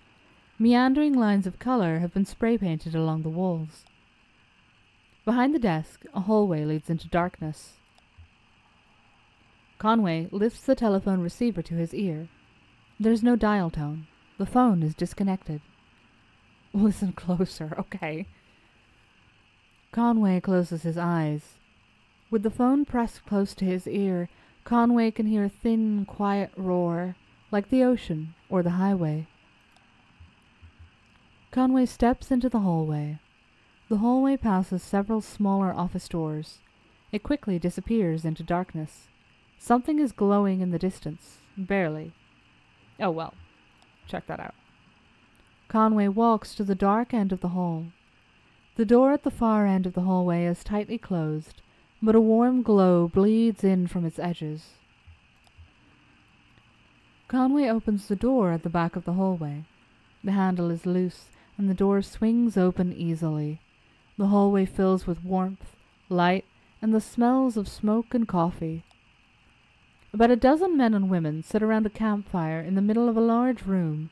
Meandering lines of color have been spray-painted along the walls. Behind the desk, a hallway leads into darkness. Conway lifts the telephone receiver to his ear. There's no dial tone. The phone is disconnected. Listen closer, okay. Conway closes his eyes. With the phone pressed close to his ear, Conway can hear a thin, quiet roar, like the ocean or the highway. Conway steps into the hallway. The hallway passes several smaller office doors. It quickly disappears into darkness. Something is glowing in the distance, barely. Oh well, check that out. Conway walks to the dark end of the hall. The door at the far end of the hallway is tightly closed, but a warm glow bleeds in from its edges. Conway opens the door at the back of the hallway. The handle is loose, and the door swings open easily. The hallway fills with warmth, light, and the smells of smoke and coffee. About a dozen men and women sit around a campfire in the middle of a large room.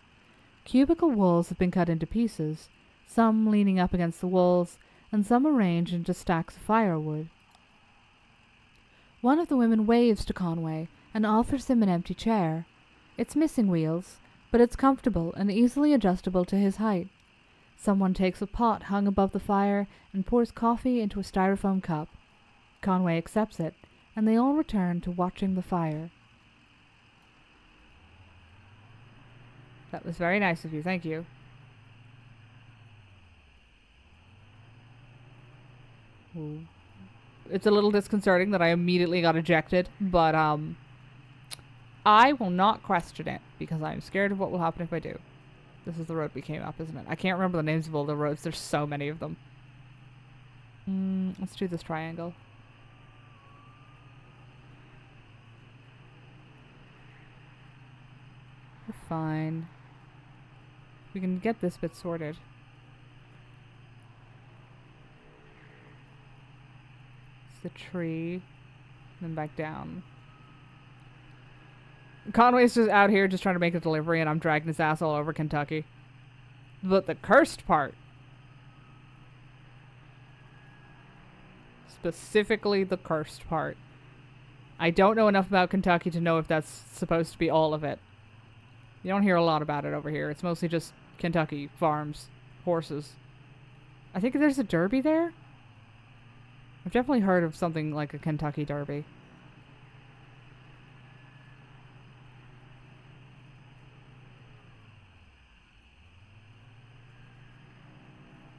Cubicle walls have been cut into pieces, some leaning up against the walls, and some arranged into stacks of firewood. One of the women waves to Conway and offers him an empty chair. It's missing wheels, but it's comfortable and easily adjustable to his height. Someone takes a pot hung above the fire and pours coffee into a styrofoam cup. Conway accepts it, and they all return to watching the fire. That was very nice of you, thank you. Ooh. It's a little disconcerting that I immediately got ejected, but I will not question it because I'm scared of what will happen if I do. This is the road we came up, isn't it? I can't remember the names of all the roads. There's so many of them. Let's do this triangle. We're fine. We can get this bit sorted. It's the tree. Then back down. Conway's just out here just trying to make a delivery and I'm dragging his ass all over Kentucky. But the cursed part. Specifically the cursed part. I don't know enough about Kentucky to know if that's supposed to be all of it. You don't hear a lot about it over here. It's mostly just Kentucky, farms, horses. I think there's a derby there. I've definitely heard of something like a Kentucky derby.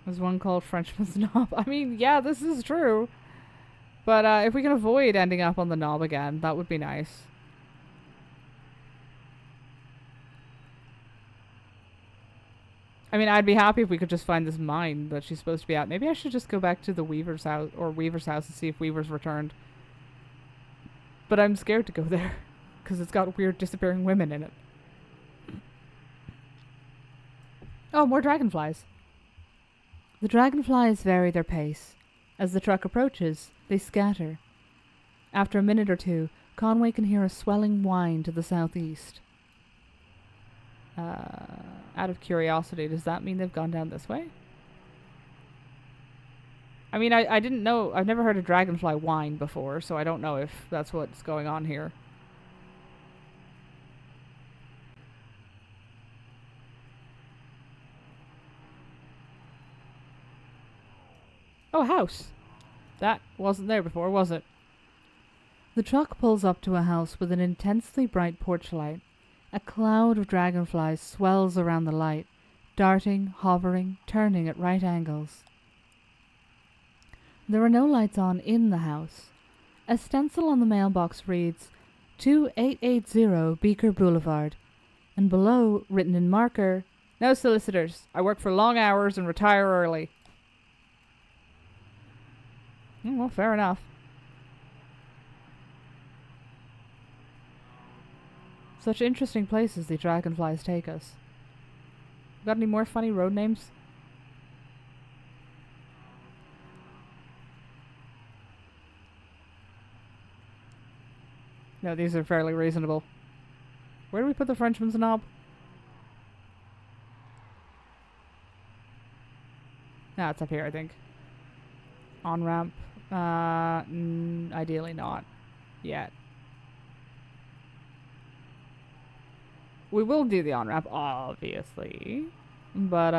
There's one called Frenchman's Knob. I mean, yeah, this is true. But if we can avoid ending up on the knob again, that would be nice. I mean, I'd be happy if we could just find this mine that she's supposed to be at. Maybe I should just go back to the Weaver's house, or Weaver's house, and see if Weaver's returned. But I'm scared to go there, because it's got weird disappearing women in it. Oh, more dragonflies. The dragonflies vary their pace. As the truck approaches, they scatter. After a minute or two, Conway can hear a swelling whine to the southeast. Out of curiosity, does that mean they've gone down this way? I mean, I didn't know. I've never heard a dragonfly whine before, so I don't know if that's what's going on here. Oh, a house. That wasn't there before, was it? The truck pulls up to a house with an intensely bright porch light. A cloud of dragonflies swells around the light, darting, hovering, turning at right angles. There are no lights on in the house. A stencil on the mailbox reads, 2880 Beaker Boulevard, and below, written in marker, "No solicitors. I work for long hours and retire early." Well, fair enough. Such interesting places the dragonflies take us. Got any more funny road names? No, these are fairly reasonable. Where do we put the Frenchman's Knob? Ah, it's up here, I think. On-ramp. Ideally not. Yet. We will do the on-ramp, obviously. But,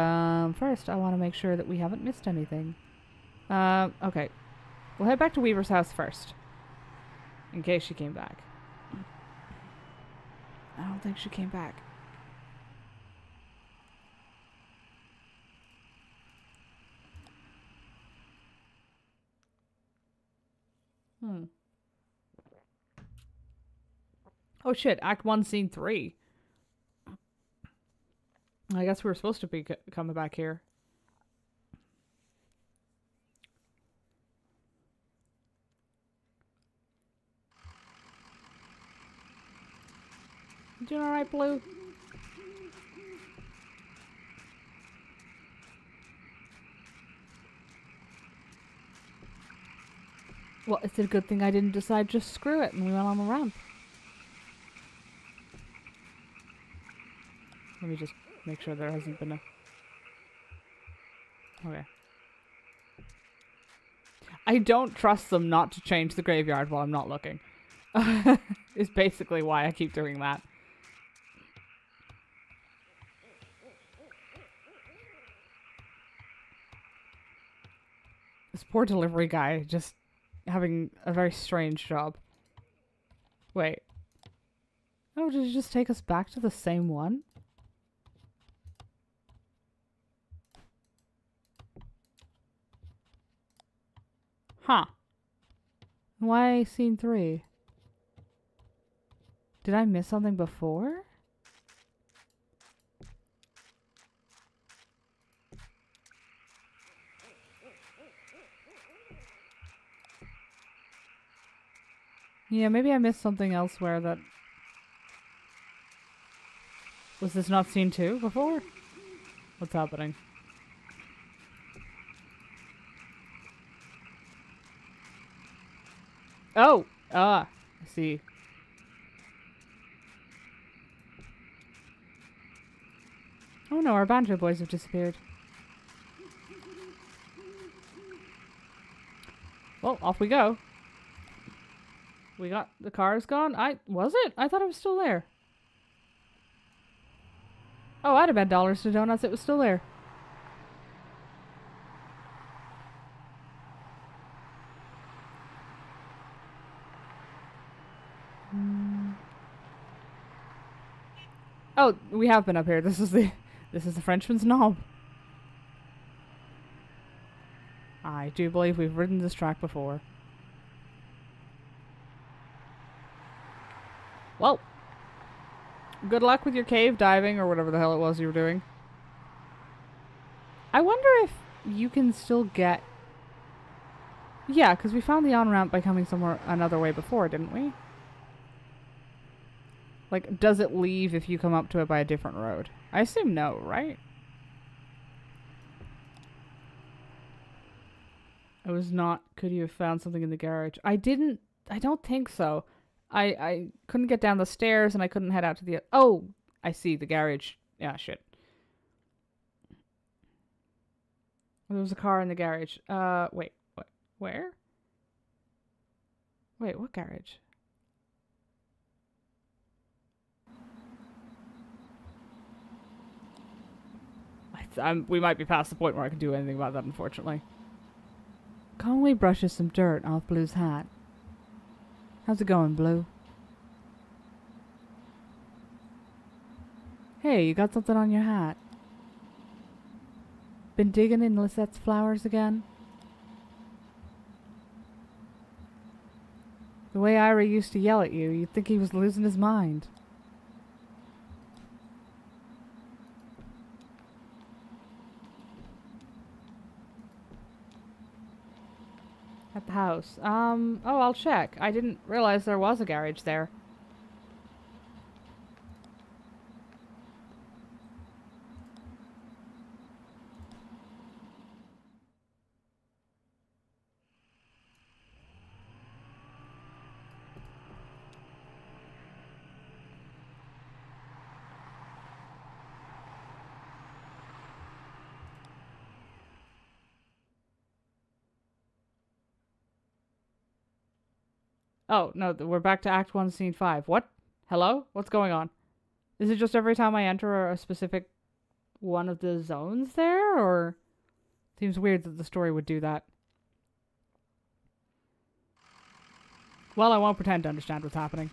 first I want to make sure that we haven't missed anything. Okay. We'll head back to Weaver's house first. In case she came back. I don't think she came back. Oh shit, Act 1, Scene 3. I guess we were supposed to be coming back here. You doing alright, Blue? Well, it's a good thing I didn't decide just screw it and we went on the ramp. Let me just make sure there hasn't been a... Okay. I don't trust them not to change the graveyard while I'm not looking. Is basically why I keep doing that. This poor delivery guy just having a very strange job. Wait. Oh, did it just take us back to the same one? Huh. Why scene 3? Did I miss something before? Yeah, maybe I missed something elsewhere that... Was this not scene 2 before? What's happening? Oh! I see. Oh no, our banjo boys have disappeared. Well, off we go. We got... The car's gone? Was it? I thought it was still there. Oh, I'd have bet dollars to donuts it was still there. Oh, we have been up here. This is the Frenchman's Knob. I do believe we've ridden this track before. Well, good luck with your cave diving or whatever the hell it was you were doing. I wonder if you can still get... Yeah, because we found the on-ramp by coming somewhere another way before, didn't we? Like, does it leave if you come up to it by a different road? I assume no, right? I was not... Could you have found something in the garage? I don't think so. I couldn't get down the stairs and I couldn't head out to the... Oh! I see, the garage. Yeah, shit. There was a car in the garage. Wait. What? Where? Wait, what garage? We might be past the point where I can do anything about that, unfortunately. Conway brushes some dirt off Blue's hat. How's it going, Blue? Hey, you got something on your hat. Been digging in Lisette's flowers again? The way Ira used to yell at you, you'd think he was losing his mind. At the house. Oh, I'll check. I didn't realize there was a garage there. Oh, no, we're back to Act 1, Scene 5. What? Hello? What's going on? Is it just every time I enter a specific one of the zones there, or... Seems weird that the story would do that. Well, I won't pretend to understand what's happening.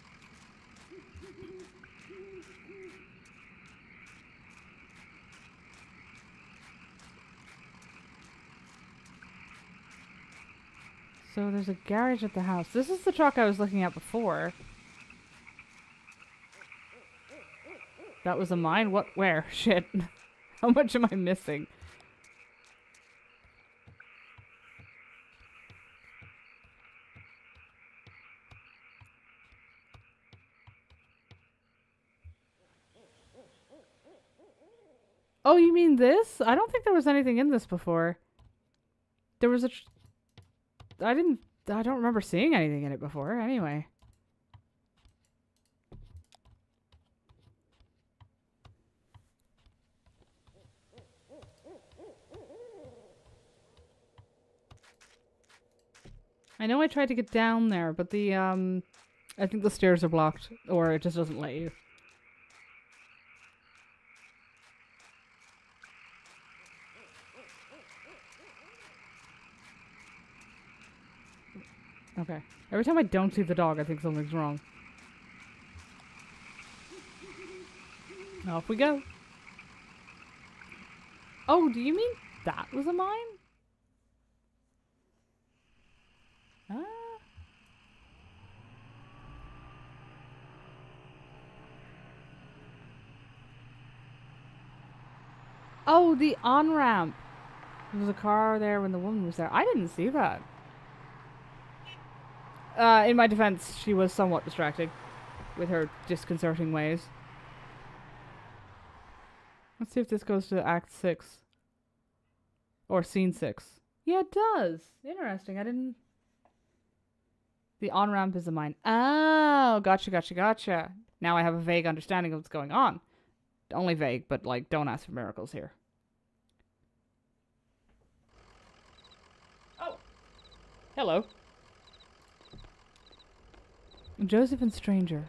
So there's a garage at the house. This is the truck I was looking at before. That was a mine? What? Where? Shit. How much am I missing? Oh, you mean this? I don't think there was anything in this before. There was a... I don't remember seeing anything in it before, anyway. I know I tried to get down there, but the, I think the stairs are blocked, or it just doesn't let you. Okay. Every time I don't see the dog, I think something's wrong. Off we go. Oh, do you mean that was a mine? Ah. Oh, the on-ramp. There was a car there when the woman was there. I didn't see that. In my defense, she was somewhat distracted with her disconcerting ways. Let's see if this goes to Act 6. Or Scene 6. Yeah, it does. Interesting. I didn't... The on-ramp is a mine. Oh, gotcha. Now I have a vague understanding of what's going on. Only vague, but, like, don't ask for miracles here. Oh! Hello. Joseph and Stranger.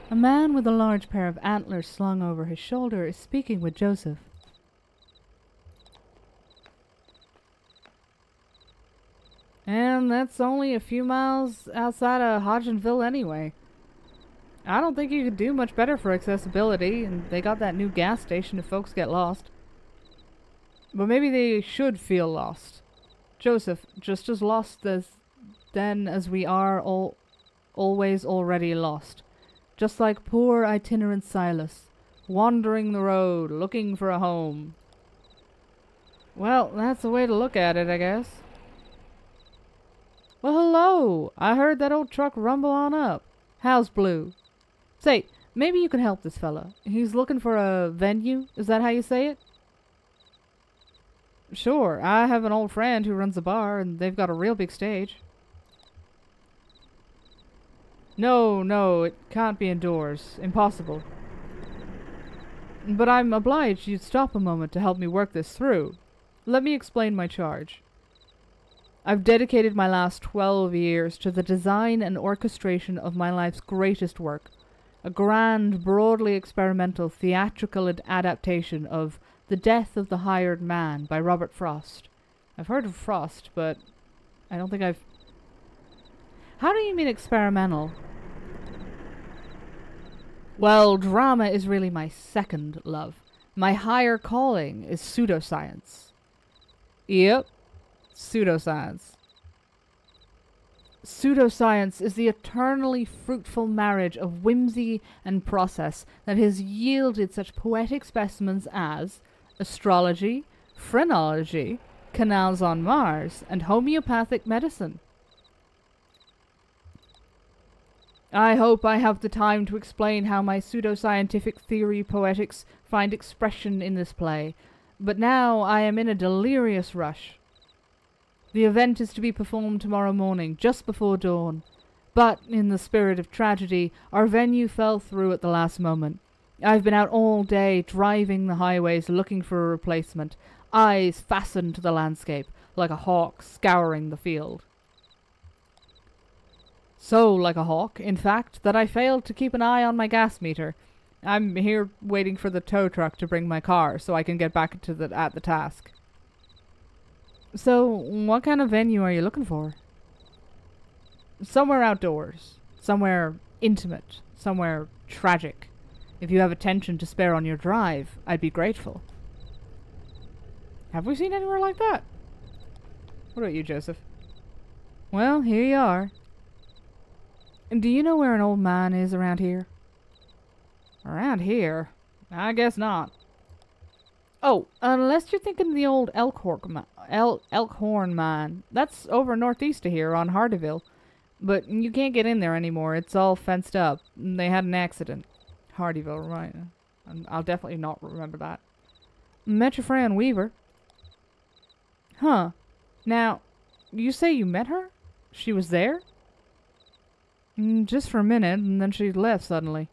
A man with a large pair of antlers slung over his shoulder is speaking with Joseph. And that's only a few miles outside of Hodgenville anyway. I don't think you could do much better for accessibility, and they got that new gas station if folks get lost. But maybe they should feel lost. Joseph, just as lost as we are always already lost. Just like poor itinerant Silas, wandering the road, looking for a home. Well, that's the way to look at it, I guess. Well, hello! I heard that old truck rumble on up. How's Blue? Say, maybe you can help this fella. He's looking for a venue? Is that how you say it? Sure, I have an old friend who runs a bar, and they've got a real big stage. No, it can't be indoors. Impossible. But I'm obliged you'd stop a moment to help me work this through. Let me explain my charge. I've dedicated my last 12 years to the design and orchestration of my life's greatest work, a grand, broadly experimental theatrical adaptation of The Death of the Hired Man by Robert Frost. I've heard of Frost, but I don't think I've... How do you mean experimental? Well, drama is really my second love. My higher calling is pseudoscience. Yep, pseudoscience. Pseudoscience is the eternally fruitful marriage of whimsy and process that has yielded such poetic specimens as astrology, phrenology, canals on Mars, and homeopathic medicine. I hope I have the time to explain how my pseudoscientific theory poetics find expression in this play, but now I am in a delirious rush. The event is to be performed tomorrow morning, just before dawn. But, in the spirit of tragedy, our venue fell through at the last moment. I've been out all day, driving the highways, looking for a replacement, eyes fastened to the landscape, like a hawk scouring the field. So like a hawk, in fact, that I failed to keep an eye on my gas meter. I'm here waiting for the tow truck to bring my car, so I can get back at the task. So, what kind of venue are you looking for? Somewhere outdoors. Somewhere intimate. Somewhere tragic. If you have attention to spare on your drive, I'd be grateful. Have we seen anywhere like that? What about you, Joseph? Well, here you are. Do you know where an old man is around here? Around here? I guess not. Oh, unless you're thinking the old Elkhorn mine. That's over northeast of here on Hardyville. But you can't get in there anymore. It's all fenced up. They had an accident. Hardyville, right. I'll definitely not remember that. Met your friend Weaver. Huh. Now, you say you met her? She was there? Just for a minute, and then she left suddenly.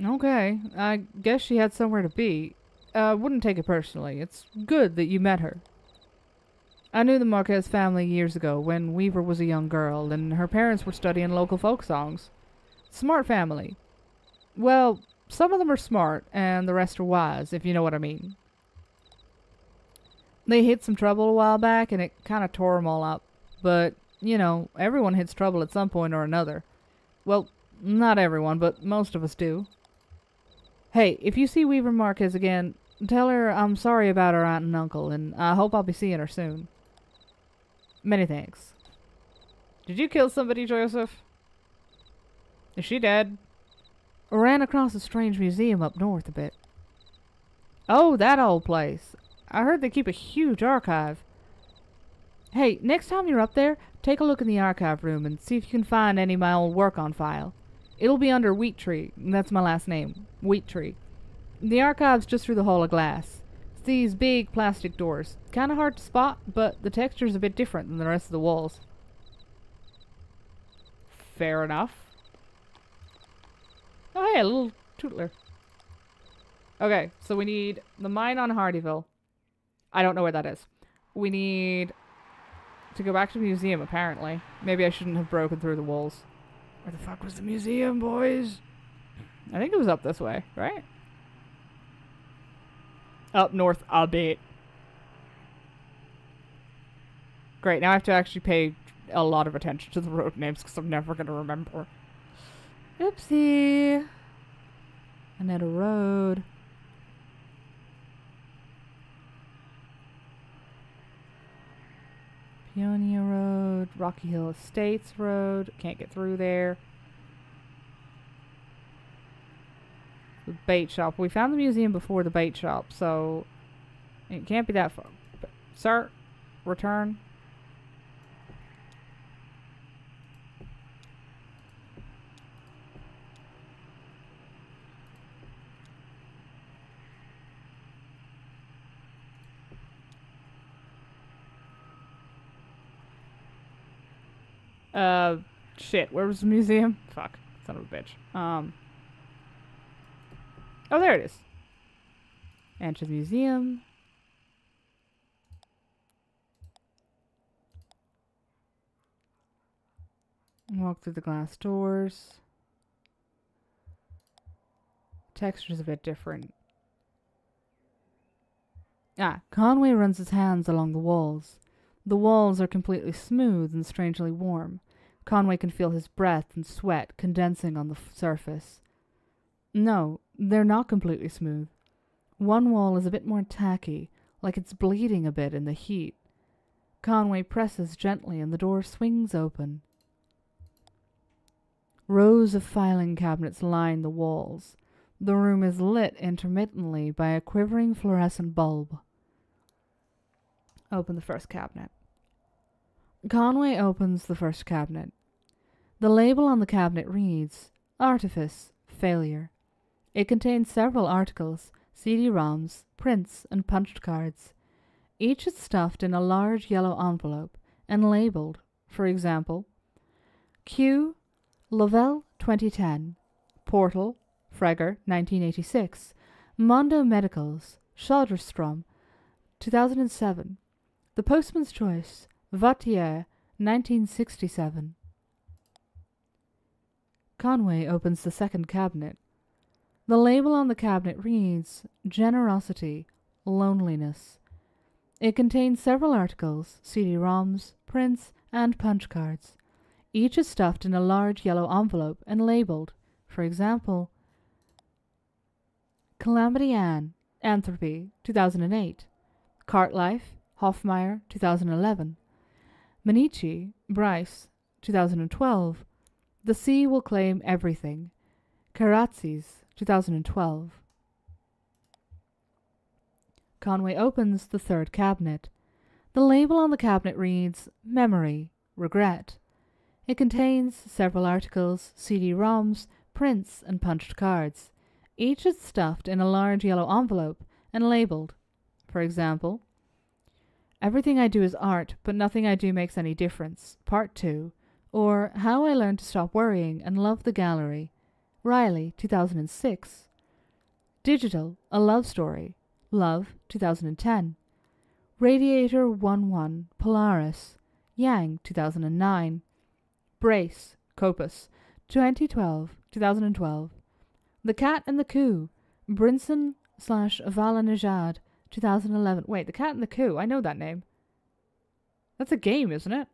Okay, I guess she had somewhere to be. Wouldn't take it personally. It's good that you met her. I knew the Marquez family years ago when Weaver was a young girl and her parents were studying local folk songs. Smart family. Well, some of them are smart and the rest are wise, if you know what I mean. They hit some trouble a while back and it kind of tore them all up. But, you know, everyone hits trouble at some point or another. Well, not everyone, but most of us do. Hey, if you see Weaver Marquez again, tell her I'm sorry about her aunt and uncle, and I hope I'll be seeing her soon. Many thanks. Did you kill somebody, Joseph? Is she dead? Ran across a strange museum up north a bit. Oh, that old place. I heard they keep a huge archive. Hey, next time you're up there, take a look in the archive room and see if you can find any of my old work on file. It'll be under Wheat Tree. That's my last name. Wheat Tree. The archive's just through the hall of glass. It's these big plastic doors. Kinda hard to spot, but the texture's a bit different than the rest of the walls. Fair enough. Oh, hey, a little tootler. Okay, so we need the mine on Hardyville. I don't know where that is. We need to go back to the museum, apparently. Maybe I shouldn't have broken through the walls. Where the fuck was the museum, boys? I think it was up this way, right? Up north a bit. Great, now I have to actually pay a lot of attention to the road names because I'm never going to remember. Oopsie. Another road. Peonia Road, Rocky Hill Estates Road. Can't get through there. The bait shop. We found the museum before the bait shop, so it can't be that far. But, sir, return. Shit, where was the museum? Fuck, son of a bitch. Oh, there it is. Enter the museum. Walk through the glass doors. Texture's a bit different. Conway runs his hands along the walls. The walls are completely smooth and strangely warm. Conway can feel his breath and sweat condensing on the surface. No, they're not completely smooth. One wall is a bit more tacky, like it's bleeding a bit in the heat. Conway presses gently and the door swings open. Rows of filing cabinets line the walls. The room is lit intermittently by a quivering fluorescent bulb. Open the first cabinet. Conway opens the first cabinet. The label on the cabinet reads, Artifice, Failure. It contains several articles, CD-ROMs, prints, and punched cards. Each is stuffed in a large yellow envelope and labeled, for example, Q. Lovell 2010, Portal, Freger 1986, Mondo Medicals, Schalderstrom 2007, The Postman's Choice, Vautier 1967. Conway opens the second cabinet. The label on the cabinet reads, Generosity, Loneliness. It contains several articles, CD-ROMs, prints, and punch cards. Each is stuffed in a large yellow envelope and labeled, for example, Calamity Ann, Anthropy, 2008, Cartlife, Hoffmeyer, 2011, Manichi, Bryce, 2012, The Sea Will Claim Everything, Karatzis, 2012. Conway opens the third cabinet. The label on the cabinet reads, Memory, Regret. It contains several articles, CD-ROMs, prints, and punched cards. Each is stuffed in a large yellow envelope and labeled, for example, Everything I Do is Art, but Nothing I Do Makes Any Difference, Part 2, or How I Learned to Stop Worrying and Love the Gallery, Riley, 2006. Digital, A Love Story, Love, 2010. Radiator 11, Polaris, Yang, 2009. Brace, Copus, 2012. The Cat and the Coup, Brinson / Valanejad, 2011. Wait, The Cat and the Coup, I know that name. That's a game, isn't it?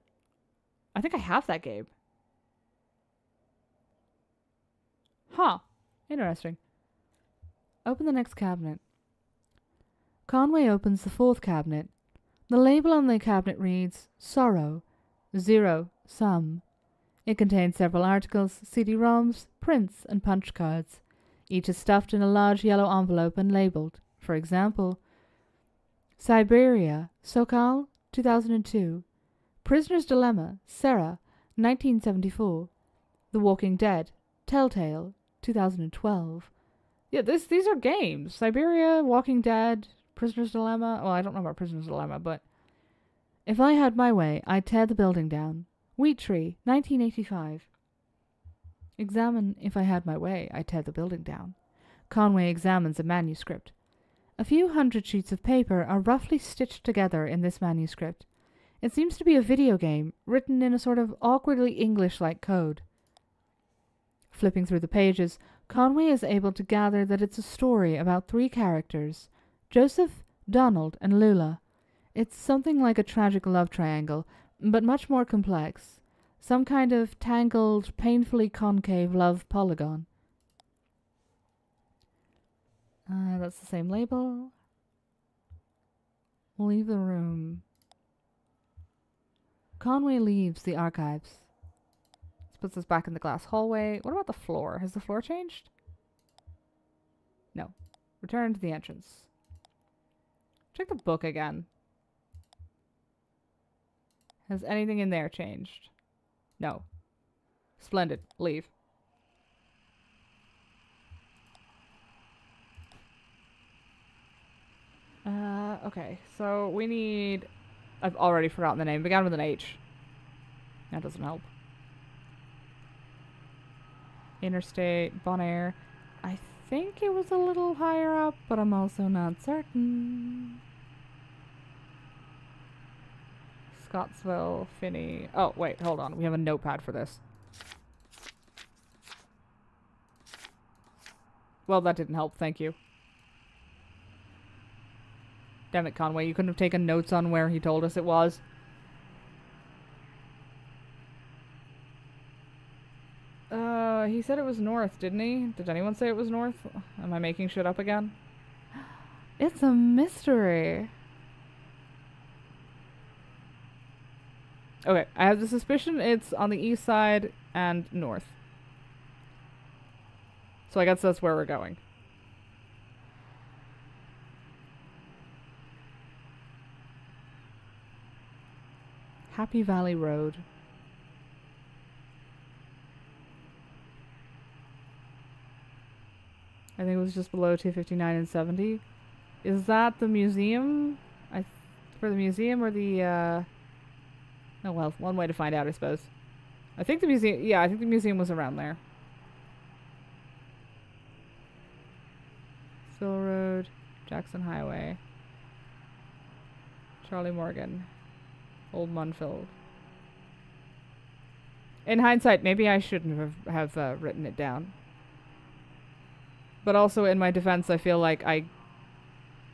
I think I have that game. Huh. Interesting. Open the next cabinet. Conway opens the fourth cabinet. The label on the cabinet reads, Sorrow, 0, Sum. It contains several articles, CD-ROMs, prints, and punch cards. Each is stuffed in a large yellow envelope and labeled. For example, Siberia, Sokal, 2002. Prisoner's Dilemma, Sarah, 1974. The Walking Dead, Telltale, 2012. Yeah, these are games. Siberia, Walking Dead, Prisoner's Dilemma. Well, I don't know about Prisoner's Dilemma, but... If I had my way, I'd tear the building down. Wheat Tree, 1985. Examine If I had my way, I'd tear the building down. Conway examines a manuscript. A few hundred sheets of paper are roughly stitched together in this manuscript. It seems to be a video game, written in a sort of awkwardly English-like code. Flipping through the pages, Conway is able to gather that it's a story about 3 characters, Joseph, Donald, and Lula. It's something like a tragic love triangle, but much more complex. Some kind of tangled, painfully concave love polygon. That's the same label. Leave the room. Conway leaves the archives. This puts us back in the glass hallway. What about the floor? Has the floor changed? No. Return to the entrance. Check the book again. Has anything in there changed? No. Splendid. Leave. Okay. So we need... I've already forgotten the name. Began with an H. That doesn't help. Interstate, Bonaire. I think it was a little higher up, but I'm also not certain. Scottsville, Finney. Oh, wait, hold on. We have a notepad for this. Well, that didn't help. Thank you. Damn it, Conway. You couldn't have taken notes on where he told us it was. He said it was north, didn't he? Did anyone say it was north? Am I making shit up again? It's a mystery. Okay, I have the suspicion it's on the east side and north. So I guess that's where we're going. Happy Valley Road. I think it was just below 259 and 70. Is that the museum? For the museum or the, Oh, well, one way to find out, I suppose. I think the museum... Yeah, I think the museum was around there. Still Road, Jackson Highway, Charlie Morgan, Old Munfield. In hindsight, maybe I shouldn't have written it down. But also, in my defense, I feel like I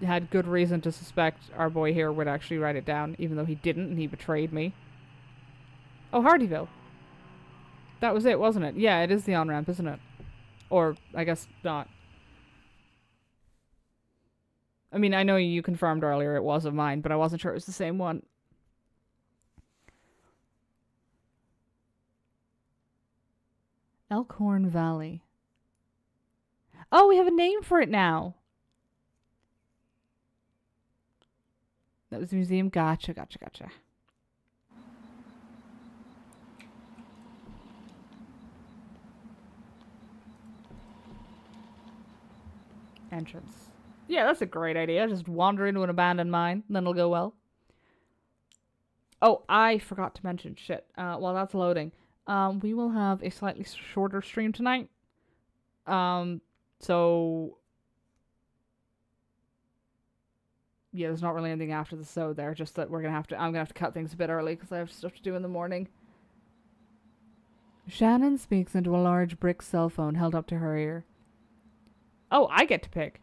had good reason to suspect our boy here would actually write it down, even though he didn't, and he betrayed me. Oh, Hardyville. That was it, wasn't it? Yeah, it is the on-ramp, isn't it? Or, I guess not. I mean, I know you confirmed earlier it was of mine, but I wasn't sure it was the same one. Elkhorn Valley. Oh, we have a name for it now. That was the museum. Gotcha. Entrance. Yeah, that's a great idea. Just wander into an abandoned mine, then it'll go well. Oh, I forgot to mention. Shit. While that's loading, we will have a slightly shorter stream tonight. So yeah, there's not really anything after the so there, just that I'm gonna have to cut things a bit early because I have stuff to do in the morning. Shannon speaks into a large brick cell phone held up to her ear. Oh, I get to pick.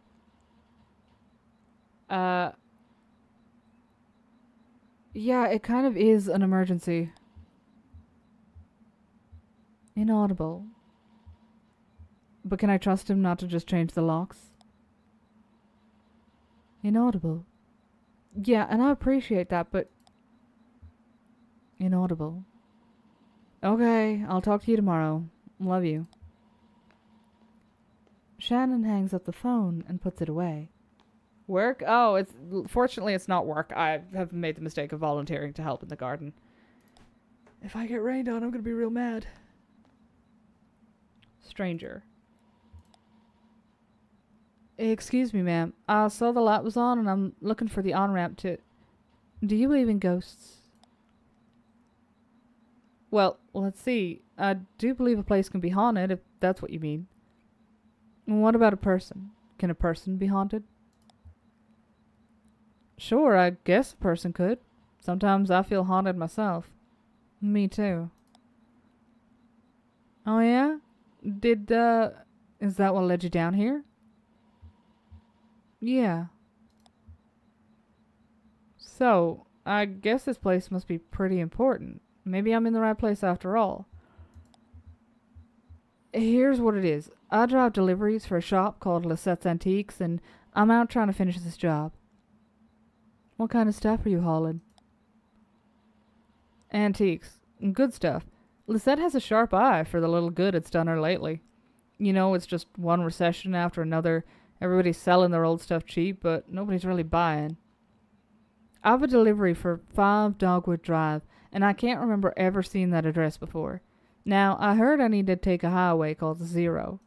Yeah, it kind of is an emergency. Inaudible. But can I trust him not to just change the locks? Inaudible. Yeah, and I appreciate that, but... Inaudible. Okay, I'll talk to you tomorrow. Love you. Shannon hangs up the phone and puts it away. Work? Oh, fortunately it's not work. I have made the mistake of volunteering to help in the garden. If I get rained on, I'm gonna be real mad. Stranger. Excuse me, ma'am. I saw the light was on and I'm looking for the on-ramp to... Do you believe in ghosts? Well, let's see. I do believe a place can be haunted, if that's what you mean. What about a person? Can a person be haunted? Sure, I guess a person could. Sometimes I feel haunted myself. Me too. Oh yeah? Is that what led you down here? Yeah. So, I guess this place must be pretty important. Maybe I'm in the right place after all. Here's what it is. I drive deliveries for a shop called Lisette's Antiques, and I'm out trying to finish this job. What kind of stuff are you hauling? Antiques. Good stuff. Lisette has a sharp eye for the little good it's done her lately. You know, it's just one recession after another. Everybody's selling their old stuff cheap, but nobody's really buying. I have a delivery for 5 Dogwood Drive, and I can't remember ever seeing that address before. Now, I heard I need to take a highway called 0.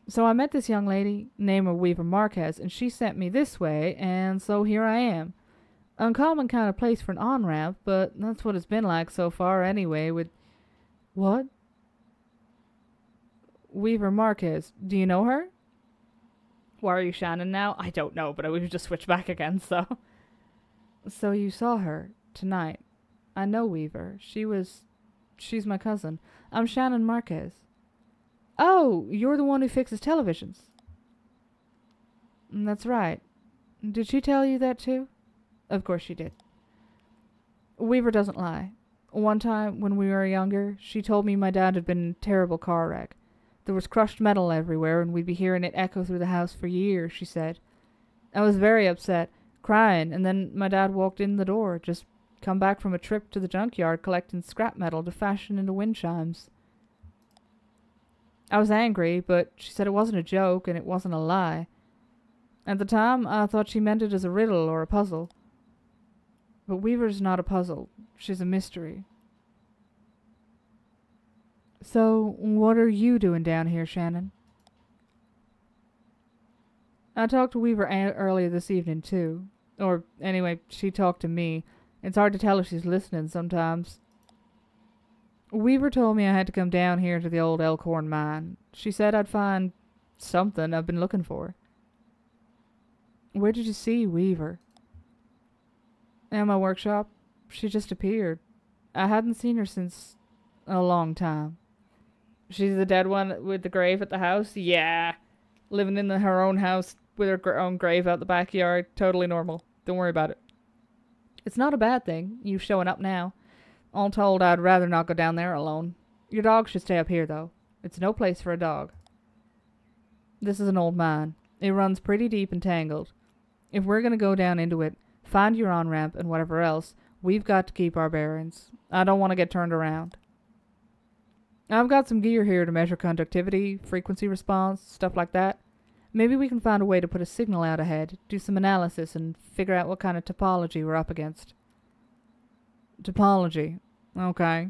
So I met this young lady, named Weaver Marquez, and she sent me this way, and so here I am. Uncommon kind of place for an on-ramp, but that's what it's been like so far anyway with... What? Weaver Marquez. Do you know her? Why are you Shannon now? I don't know, but we've just switched back again, so... So you saw her tonight. I know Weaver. She's my cousin. I'm Shannon Marquez. Oh, you're the one who fixes televisions. That's right. Did she tell you that too? Of course she did. Weaver doesn't lie. One time, when we were younger, she told me my dad had been in a terrible car wreck. There was crushed metal everywhere, and we'd be hearing it echo through the house for years, she said. I was very upset, crying, and then my dad walked in the door, just come back from a trip to the junkyard collecting scrap metal to fashion into wind chimes. I was angry, but she said it wasn't a joke and it wasn't a lie. At the time, I thought she meant it as a riddle or a puzzle. But Weaver's not a puzzle. She's a mystery. So, what are you doing down here, Shannon? I talked to Weaver earlier this evening, too. Or, anyway, she talked to me. It's hard to tell if she's listening sometimes. Weaver told me I had to come down here to the old Elkhorn mine. She said I'd find something I've been looking for. Where did you see Weaver? At my workshop. She just appeared. I hadn't seen her since a long time. She's the dead one with the grave at the house? Yeah. Living in her own house with her own grave out the backyard. Totally normal. Don't worry about it. It's not a bad thing, you showing up now. All told, I'd rather not go down there alone. Your dog should stay up here, though. It's no place for a dog. This is an old mine. It runs pretty deep and tangled. If we're going to go down into it, find your on-ramp and whatever else, we've got to keep our bearings. I don't want to get turned around. I've got some gear here to measure conductivity, frequency response, stuff like that. Maybe we can find a way to put a signal out ahead, do some analysis, and figure out what kind of topology we're up against. Topology. Okay.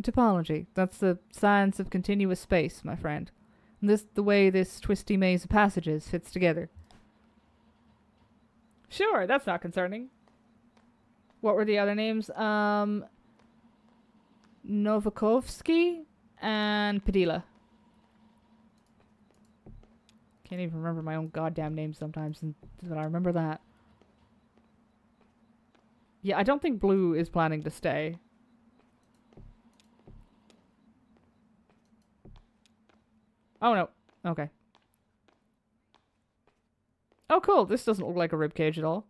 Topology. That's the science of continuous space, my friend. The way this twisty maze of passages fits together. Sure, that's not concerning. What were the other names? Novakovsky and Padilla. Can't even remember my own goddamn name sometimes, but I remember that. Yeah, I don't think Blue is planning to stay. Oh, no. Okay. Oh, cool. This doesn't look like a ribcage at all.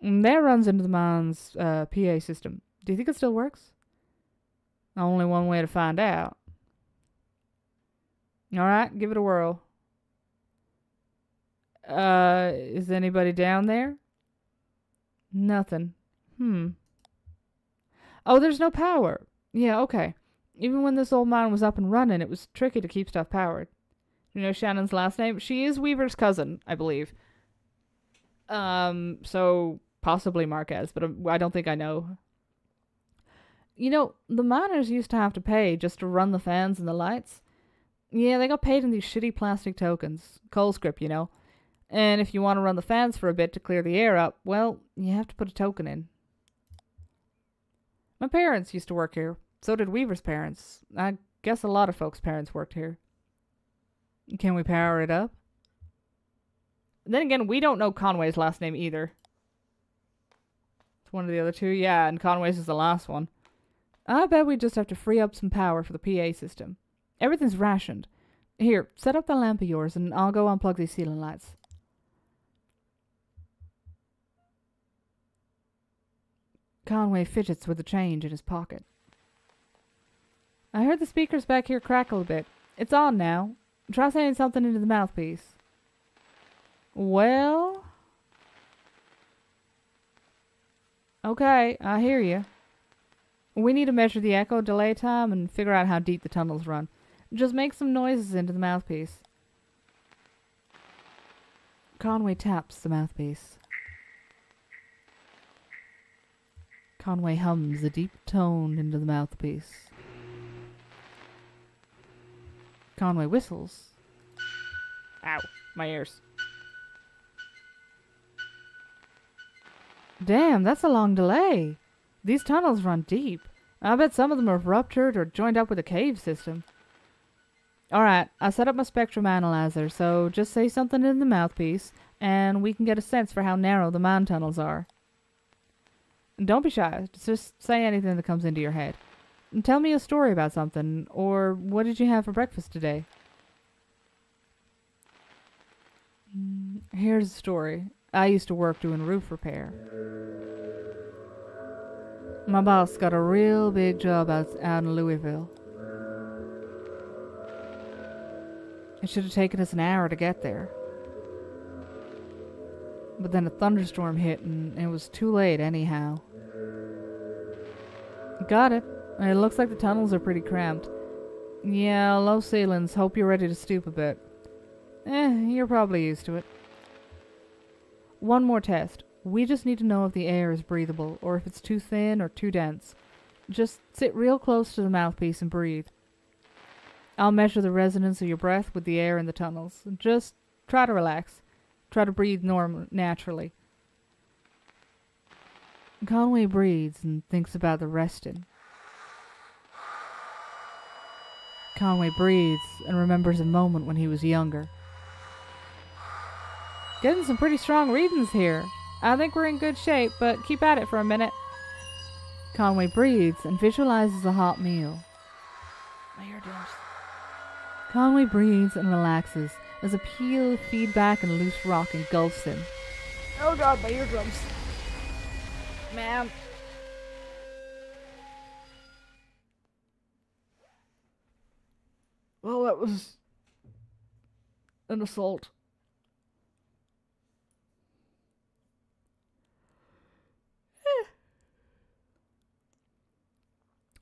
And that runs into the man's PA system. Do you think it still works? Only one way to find out. Alright, give it a whirl. Is anybody down there? Nothing. Oh, there's no power. Yeah, okay. Even when this old man was up and running, it was tricky to keep stuff powered. You know Shannon's last name? She is Weaver's cousin, I believe. So possibly Marquez, but I don't think I know. You know, the miners used to have to pay just to run the fans and the lights. Yeah, they got paid in these shitty plastic tokens. Coal script, you know. And if you want to run the fans for a bit to clear the air up, well, you have to put a token in. My parents used to work here. So did Weaver's parents. I guess a lot of folks' parents worked here. Can we power it up? Then again, we don't know Conway's last name either. It's one of the other two. Yeah, and Conway's is the last one. I bet we just have to free up some power for the PA system. Everything's rationed. Here, set up that lamp of yours and I'll go unplug these ceiling lights. Conway fidgets with the change in his pocket. I heard the speakers back here crackle a bit. It's on now. Try saying something into the mouthpiece. Well... Okay, I hear you. We need to measure the echo delay time and figure out how deep the tunnels run. Just make some noises into the mouthpiece. Conway taps the mouthpiece. Conway hums a deep tone into the mouthpiece. Conway whistles. Ow, my ears. Damn, that's a long delay. These tunnels run deep. I bet some of them are ruptured or joined up with a cave system. Alright, I set up my spectrum analyzer, so just say something in the mouthpiece, and we can get a sense for how narrow the mine tunnels are. Don't be shy, just say anything that comes into your head. And tell me a story about something, or what did you have for breakfast today? Here's a story. I used to work doing roof repair. My boss got a real big job out in Louisville. It should have taken us an hour to get there. But then a thunderstorm hit and it was too late anyhow. Got it. It looks like the tunnels are pretty cramped. Yeah, low ceilings. Hope you're ready to stoop a bit. You're probably used to it. One more test. We just need to know if the air is breathable, or if it's too thin or too dense. Just sit real close to the mouthpiece and breathe. I'll measure the resonance of your breath with the air in the tunnels. Just try to relax. Try to breathe naturally. Conway breathes and thinks about the resting. Conway breathes and remembers a moment when he was younger. Getting some pretty strong readings here. I think we're in good shape, but keep at it for a minute. Conway breathes and visualizes a hot meal. My eardrums. Conway breathes and relaxes as a peal of feedback and loose rock engulfs him. Oh god, my eardrums. Man. Well, that was an assault.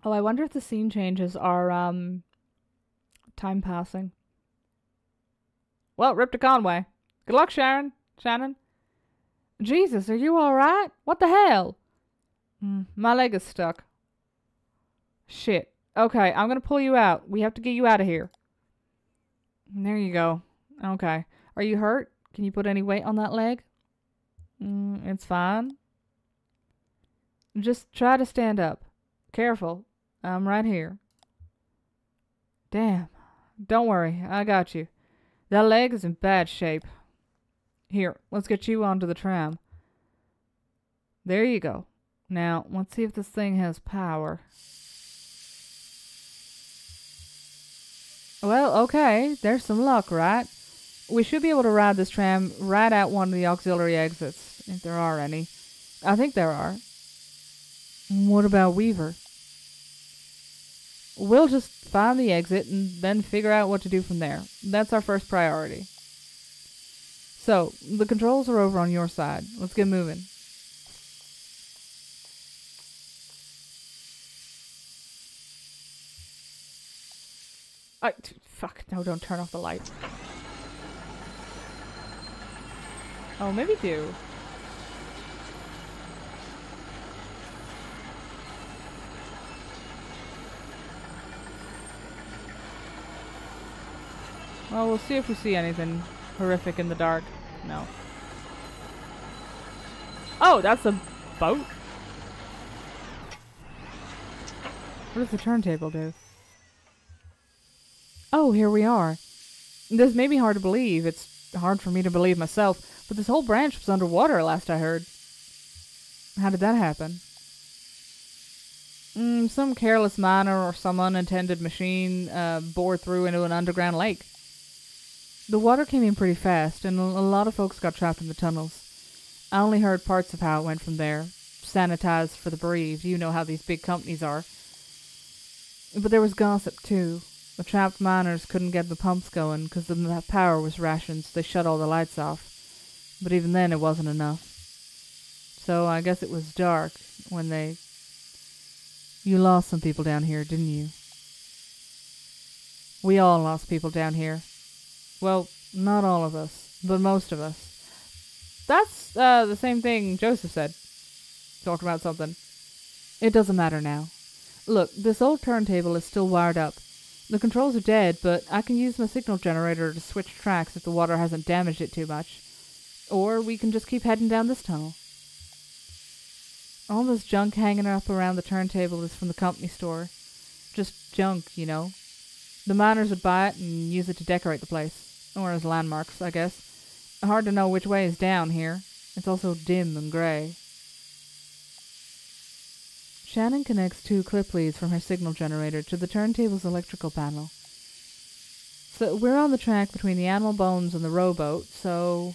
Oh, I wonder if the scene changes are, time passing. Well, rip to Conway. Good luck, Shannon. Jesus, are you alright? What the hell? My leg is stuck. Shit. Okay, I'm gonna pull you out. We have to get you out of here. There you go. Okay. Are you hurt? Can you put any weight on that leg? It's fine. Just try to stand up. Careful. I'm right here. Damn. Don't worry, I got you. That leg is in bad shape. Here, let's get you onto the tram. There you go. Now, let's see if this thing has power. Well, okay, there's some luck, right? We should be able to ride this tram right out one of the auxiliary exits, if there are any. I think there are. What about Weaver? We'll just find the exit and then figure out what to do from there. That's our first priority. So, the controls are over on your side. Let's get moving. Fuck, no, don't turn off the light. Oh, maybe do. Well, we'll see if we see anything horrific in the dark. No. Oh, that's a boat? What does the turntable do? Oh, here we are. This may be hard to believe. It's hard for me to believe myself, but this whole branch was underwater last I heard. How did that happen? Some careless miner or some unintended machine bored through into an underground lake. The water came in pretty fast, and a lot of folks got trapped in the tunnels. I only heard parts of how it went from there. Sanitized for the bereaved. You know how these big companies are. But there was gossip, too. The trapped miners couldn't get the pumps going because the power was rationed, so they shut all the lights off. But even then, it wasn't enough. So I guess it was dark when they... You lost some people down here, didn't you? We all lost people down here. Well, not all of us, but most of us. That's the same thing Joseph said. Talking about something. It doesn't matter now. Look, this old turntable is still wired up. The controls are dead, but I can use my signal generator to switch tracks if the water hasn't damaged it too much. Or we can just keep heading down this tunnel. All this junk hanging up around the turntable is from the company store. Just junk, you know. The miners would buy it and use it to decorate the place. Or as landmarks, I guess. Hard to know which way is down here. It's also dim and gray. Shannon connects 2 clip leads from her signal generator to the turntable's electrical panel. So we're on the track between the animal bones and the rowboat, so...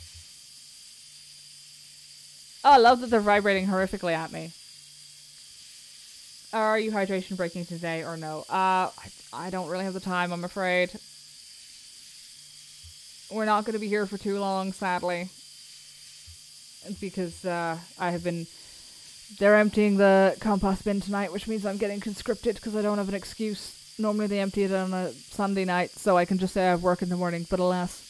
Oh, I love that they're vibrating horrifically at me. Are you hydration breaking today or no? I don't really have the time, I'm afraid. We're not going to be here for too long, sadly. Because I have been... They're emptying the compost bin tonight, which means I'm getting conscripted because I don't have an excuse. Normally they empty it on a Sunday night, so I can just say I have work in the morning, but alas.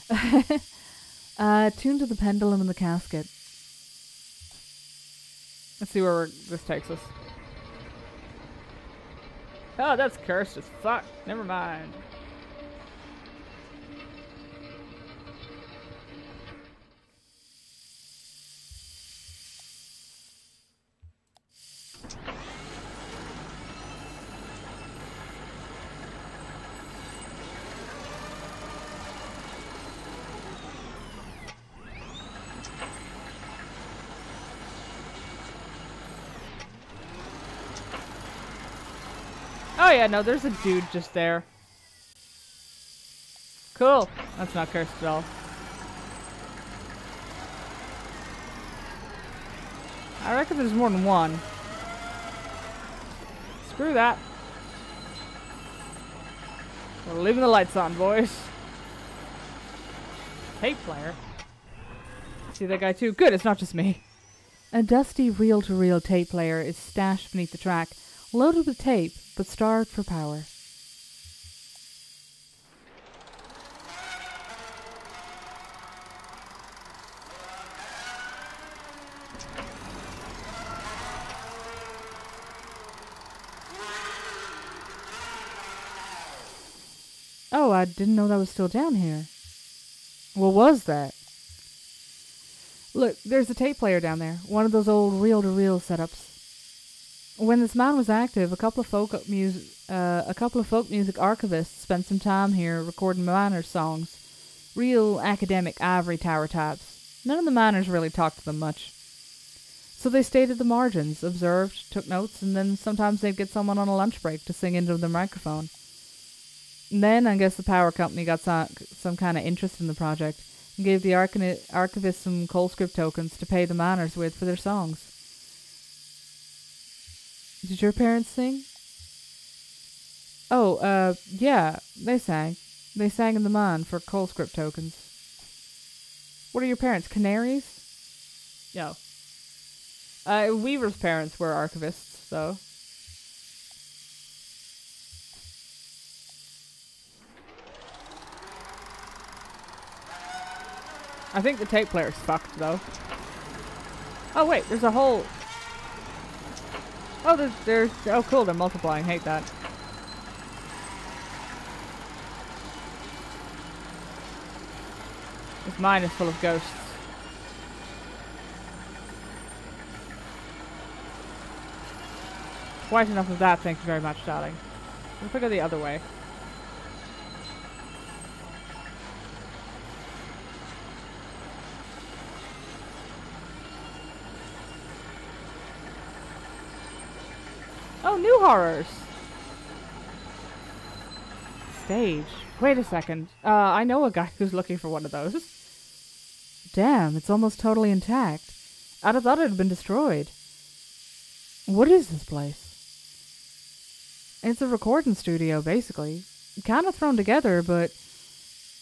Tuned to the pendulum in the casket. Let's see where this takes us. Oh, that's cursed as fuck. Never mind. Oh yeah, no, there's a dude just there. Cool. That's not cursed at all. I reckon there's more than one. Screw that. We're leaving the lights on, boys. Tape player. See that guy too? Good, it's not just me. A dusty reel-to-reel tape player is stashed beneath the track, loaded with tape, but starved for power. Oh, I didn't know that was still down here. What was that? Look, there's a tape player down there. One of those old reel-to-reel setups. When this man was active, a couple of folk music archivists spent some time here recording Manners songs. Real academic ivory tower types. None of the Manners really talked to them much. So they stayed at the margins, observed, took notes, and then sometimes they'd get someone on a lunch break to sing into the microphone. And then I guess the power company got some kind of interest in the project and gave the archivists some coal script tokens to pay the Manners with for their songs. Did your parents sing? Oh, yeah, they sang. They sang in the mine for coal script tokens. What are your parents, canaries? No. Weaver's parents were archivists, though. I think the tape player's fucked, though. Oh, wait, there's a whole... Oh, there's... Oh, cool, they're multiplying. Hate that. This mine is full of ghosts. Quite enough of that, thank you very much, darling. Let's go the other way. Oh, new horrors! Stage. Wait a second. I know a guy who's looking for one of those. Damn, it's almost totally intact. I'd have thought it had been destroyed. What is this place? It's a recording studio, basically. Kind of thrown together, but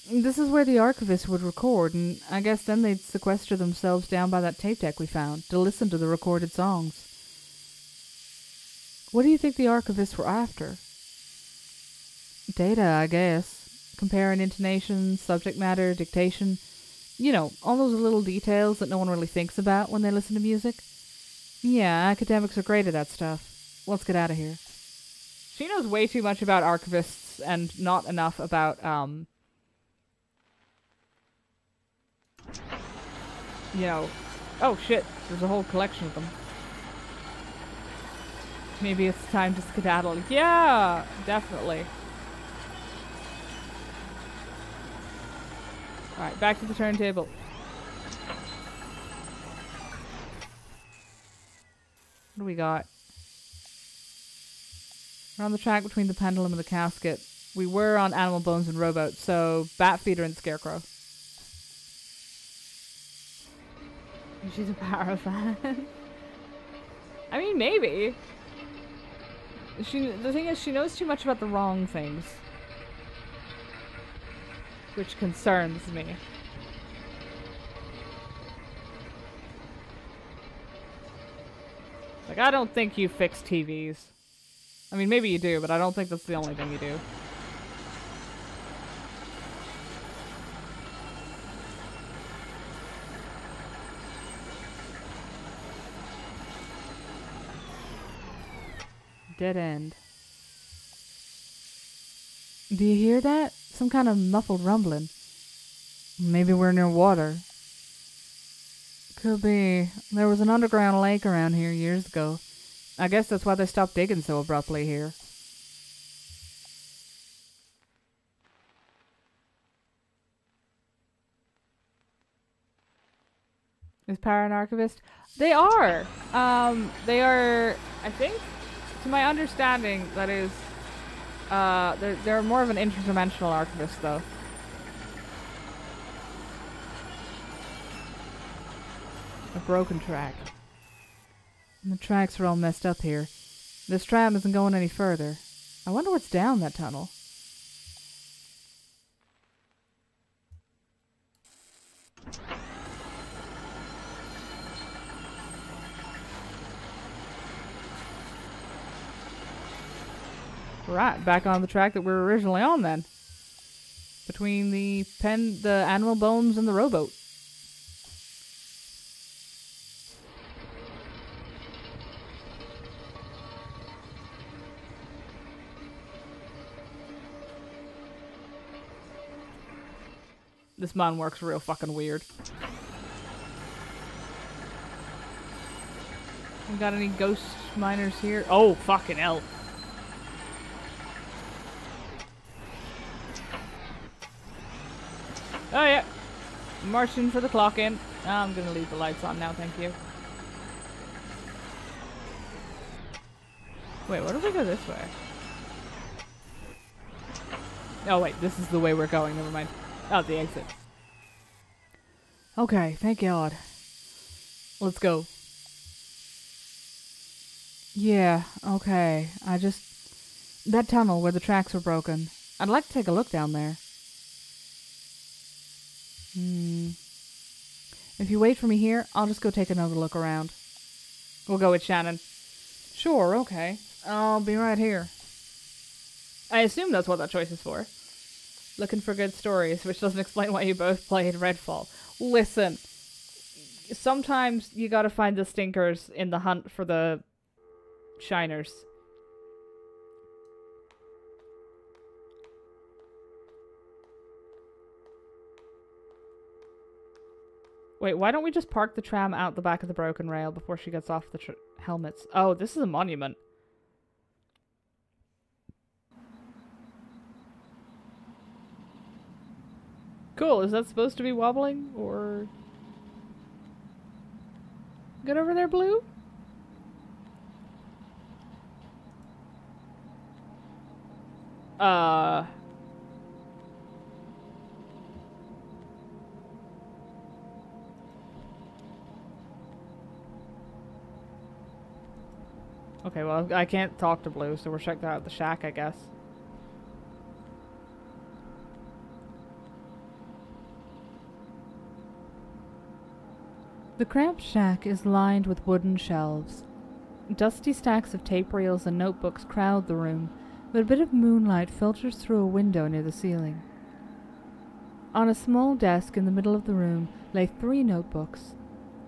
this is where the archivists would record, and I guess then they'd sequester themselves down by that tape deck we found to listen to the recorded songs. What do you think the archivists were after? Data, I guess. Comparing intonation, subject matter, dictation. You know, all those little details that no one really thinks about when they listen to music. Yeah, academics are great at that stuff. Let's get out of here. She knows way too much about archivists and not enough about, you know... Oh, shit. There's a whole collection of them. Maybe it's time to skedaddle. Yeah, definitely. Alright, back to the turntable. What do we got? We're on the track between the pendulum and the casket. We were on Animal Bones and Rowboat, so Bat Feeder and Scarecrow. She's a Power fan. I mean, maybe. The thing is, she knows too much about the wrong things. Which concerns me. Like, I don't think you fix TVs. I mean, maybe you do, but I don't think that's the only thing you do. Dead end. Do you hear that? Some kind of muffled rumbling. Maybe we're near water. Could be. There was an underground lake around here years ago. I guess that's why they stopped digging so abruptly here. Is Power an archivist? They are! They are, I think, to my understanding, that is, they're more of an interdimensional archivist, though. A broken track. And the tracks are all messed up here. This tram isn't going any further. I wonder what's down that tunnel. Right, back on the track that we were originally on then. Between the Animal Bones and the Rowboat. This man works real fucking weird. We got any ghost miners here? Oh, fucking hell. Oh, yeah. Marching for the clock in. I'm gonna leave the lights on now, thank you. Wait, what if we go this way? Oh, wait, this is the way we're going. Never mind. Oh, the exit. Okay, thank God. Let's go. Yeah, okay. That tunnel where the tracks were broken. I'd like to take a look down there. If you wait for me here, I'll just go take another look around. We'll go with Shannon. Sure, okay. I'll be right here. I assume that's what that choice is for. Looking for good stories, which doesn't explain why you both played Redfall. Listen, sometimes you gotta find the stinkers in the hunt for the shiners. Wait, why don't we just park the tram out the back of the broken rail before she gets off the helmets? Oh, this is a monument. Cool, is that supposed to be wobbling, or... Get over there, Blue? Okay, well, I can't talk to Blue, so we're checking out the shack, I guess. The cramped shack is lined with wooden shelves. Dusty stacks of tape reels and notebooks crowd the room, but a bit of moonlight filters through a window near the ceiling. On a small desk in the middle of the room lay 3 notebooks.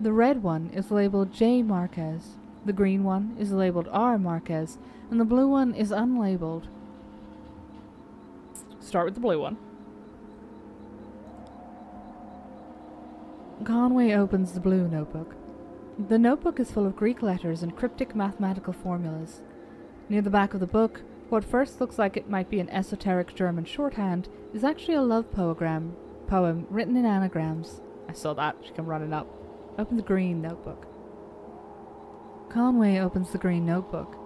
The red one is labeled J. Marquez, the green one is labeled R. Marquez, and the blue one is unlabeled. Start with the blue one. Conway opens the blue notebook. The notebook is full of Greek letters and cryptic mathematical formulas. Near the back of the book, what first looks like it might be an esoteric German shorthand is actually a love poem written in anagrams. I saw that. She come running up. Open the green notebook. Conway opens the green notebook.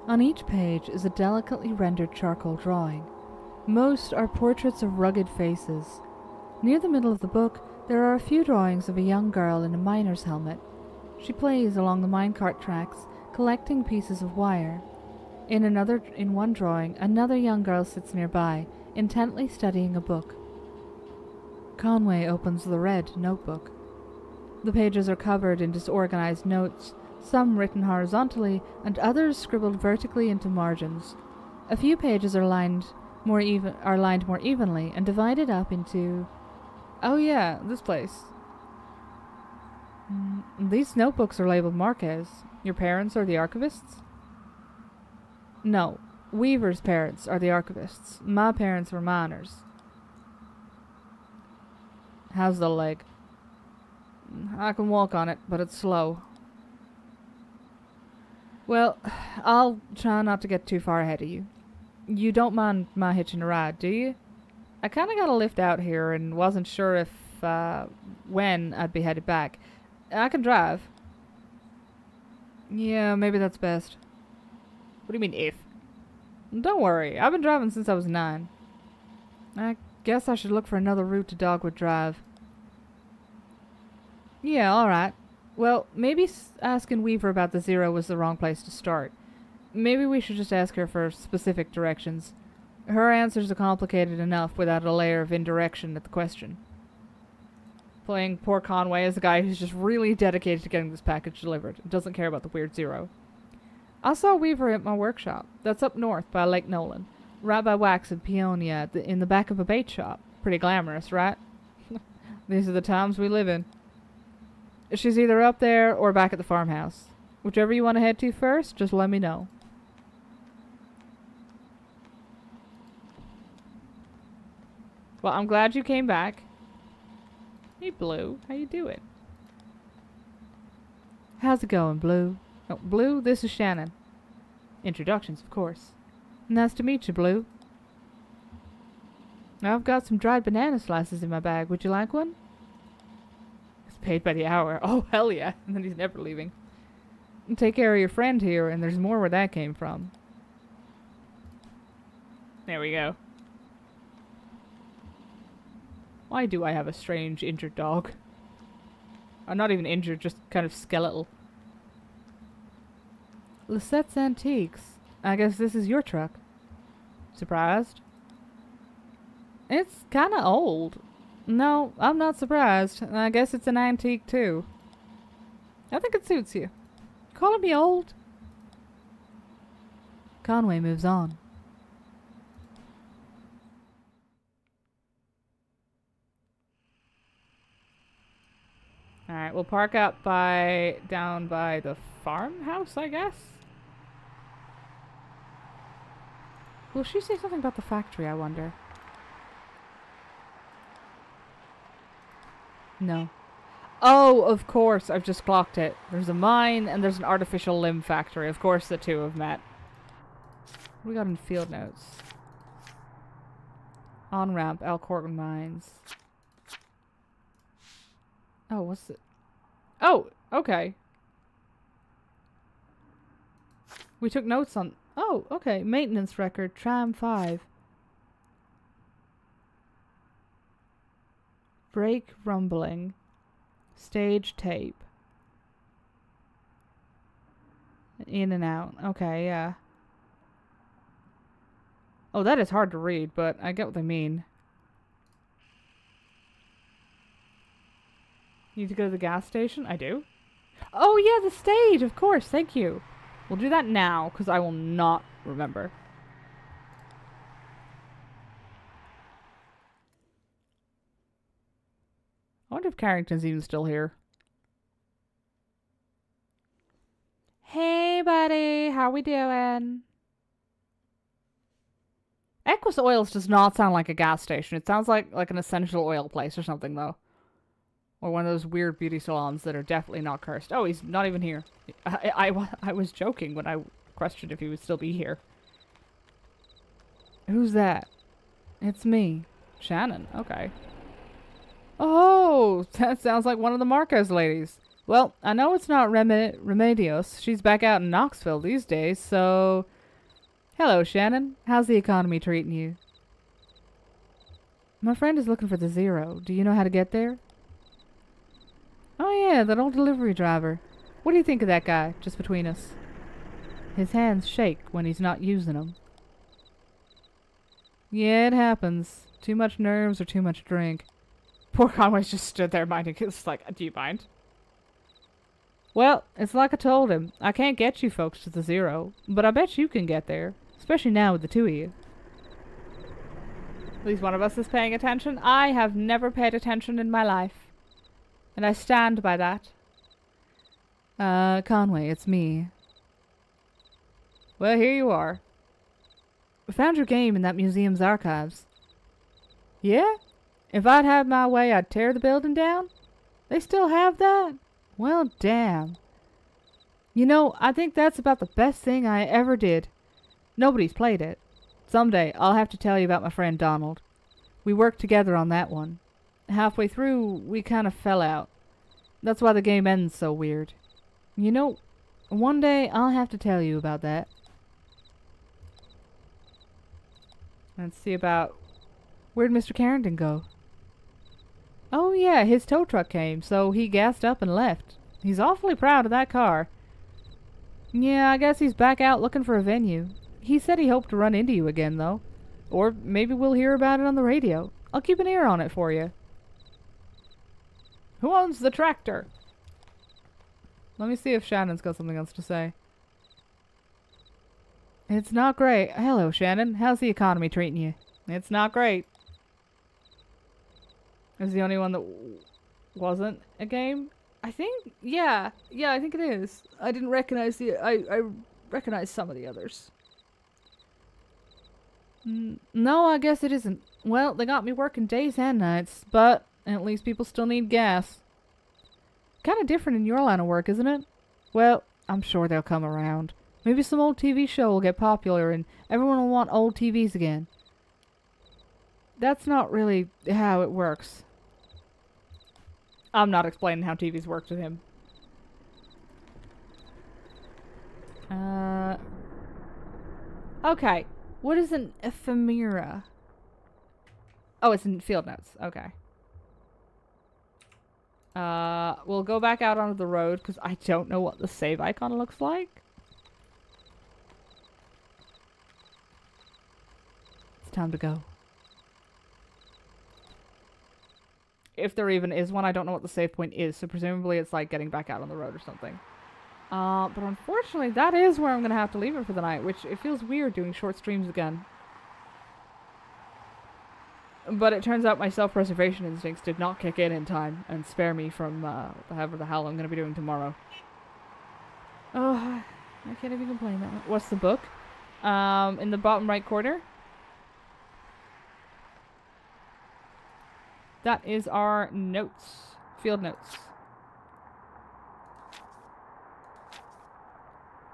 On each page is a delicately rendered charcoal drawing. Most are portraits of rugged faces. Near the middle of the book, there are a few drawings of a young girl in a miner's helmet. She plays along the minecart tracks, collecting pieces of wire. In one drawing, another young girl sits nearby, intently studying a book. Conway opens the red notebook. The pages are covered in disorganized notes, some written horizontally and others scribbled vertically into margins. A few pages are lined more evenly and divided up into... Oh yeah, this place. These notebooks are labeled Marquez. Your parents are the archivists? No, Weaver's parents are the archivists. My parents were miners. How's the leg? I can walk on it, but it's slow. Well, I'll try not to get too far ahead of you. You don't mind my hitching a ride, do you? I kinda got a lift out here and wasn't sure if, when I'd be headed back. I can drive. Yeah, maybe that's best. What do you mean, if? Don't worry, I've been driving since I was 9. I guess I should look for another route to Dogwood Drive. Yeah, alright. Well, maybe asking Weaver about the Zero was the wrong place to start. Maybe we should just ask her for specific directions. Her answers are complicated enough without a layer of indirection at the question. Playing poor Conway as a guy who's just really dedicated to getting this package delivered and doesn't care about the weird Zero. I saw Weaver at my workshop. That's up north by Lake Nolan. Right by Wax and Peonia, in the back of a bait shop. Pretty glamorous, right? These are the times we live in. She's either up there or back at the farmhouse. Whichever you want to head to first, just let me know. Well, I'm glad you came back. Hey, Blue. How you doing? How's it going, Blue? Oh, Blue, this is Shannon. Introductions, of course. Nice to meet you, Blue. I've got some dried banana slices in my bag. Would you like one? It's paid by the hour. Oh, hell yeah. And then he's never leaving. Take care of your friend here, and there's more where that came from. There we go. Why do I have a strange injured dog? I'm not even injured, just kind of skeletal. Lisette's Antiques. I guess this is your truck. Surprised? It's kind of old. No, I'm not surprised. I guess it's an antique too. I think it suits you. Calling me old? Conway moves on. Alright, we'll park up down by the farmhouse, I guess? Will she say something about the factory, I wonder? No. Oh, of course, I've just clocked it. There's a mine and there's an artificial limb factory. Of course the two have met. What do we got in field notes? On-ramp, Elkhorton Mines. Oh, what's it? Oh, okay. We took notes on... Oh, okay. Maintenance record, Tram 5. Brake rumbling. Stage tape. In and out. Okay, yeah. Oh, that is hard to read, but I get what they mean. Need to go to the gas station? I do. Oh, yeah, the stage, of course. Thank you. We'll do that now, because I will not remember. I wonder if Carrington's even still here. Hey, buddy. How we doing? Equus Oils does not sound like a gas station. It sounds like an essential oil place or something, though. Or one of those weird beauty salons that are definitely not cursed. Oh, he's not even here. I was joking when I questioned if he would still be here. Who's that? It's me. Shannon. Okay. Oh, that sounds like one of the Marcos ladies. Well, I know it's not Remedios. She's back out in Knoxville these days, so... Hello, Shannon. How's the economy treating you? My friend is looking for the Zero. Do you know how to get there? Oh yeah, that old delivery driver. What do you think of that guy, just between us? His hands shake when he's not using them. Yeah, it happens. Too much nerves or too much drink. Poor Conway's just stood there minding. It's like, do you mind? Well, it's like I told him. I can't get you folks to the Zero, but I bet you can get there. Especially now with the two of you. At least one of us is paying attention. I have never paid attention in my life. And I stand by that. Conway, it's me. Well, here you are. I found your game in that museum's archives. Yeah? If I'd had my way, I'd tear the building down? They still have that? Well, damn. You know, I think that's about the best thing I ever did. Nobody's played it. Someday, I'll have to tell you about my friend Donald. We worked together on that one. Halfway through, we kind of fell out. That's why the game ends so weird. You know, one day I'll have to tell you about that. Let's see about... Where'd Mr. Carrington go? Oh yeah, his tow truck came, so he gassed up and left. He's awfully proud of that car. Yeah, I guess he's back out looking for a venue. He said he hoped to run into you again, though. Or maybe we'll hear about it on the radio. I'll keep an ear on it for you. Who owns the tractor? Let me see if Shannon's got something else to say. It's not great. Hello, Shannon. How's the economy treating you? It's not great. Is the only one that wasn't a game? I think, yeah. Yeah, I think it is. I didn't recognize I recognized some of the others. No, I guess it isn't. Well, they got me working days and nights, but at least people still need gas. Kind of different in your line of work, isn't it? Well, I'm sure they'll come around. Maybe some old TV show will get popular and everyone will want old TVs again. That's not really how it works. I'm not explaining how TVs work to him. Okay. What is an ephemera? Oh, it's in field notes. Okay. We'll go back out onto the road because I don't know what the save icon looks like. It's time to go. If there even is one, I don't know what the save point is, so presumably it's like getting back out on the road or something. But unfortunately, that is where I'm gonna have to leave it for the night, which it feels weird doing short streams again. But it turns out my self-preservation instincts did not kick in time and spare me from whatever the hell I'm gonna be doing tomorrow. Oh, I can't even complain that much. What's the book? In the bottom right corner. That is our notes. Field notes.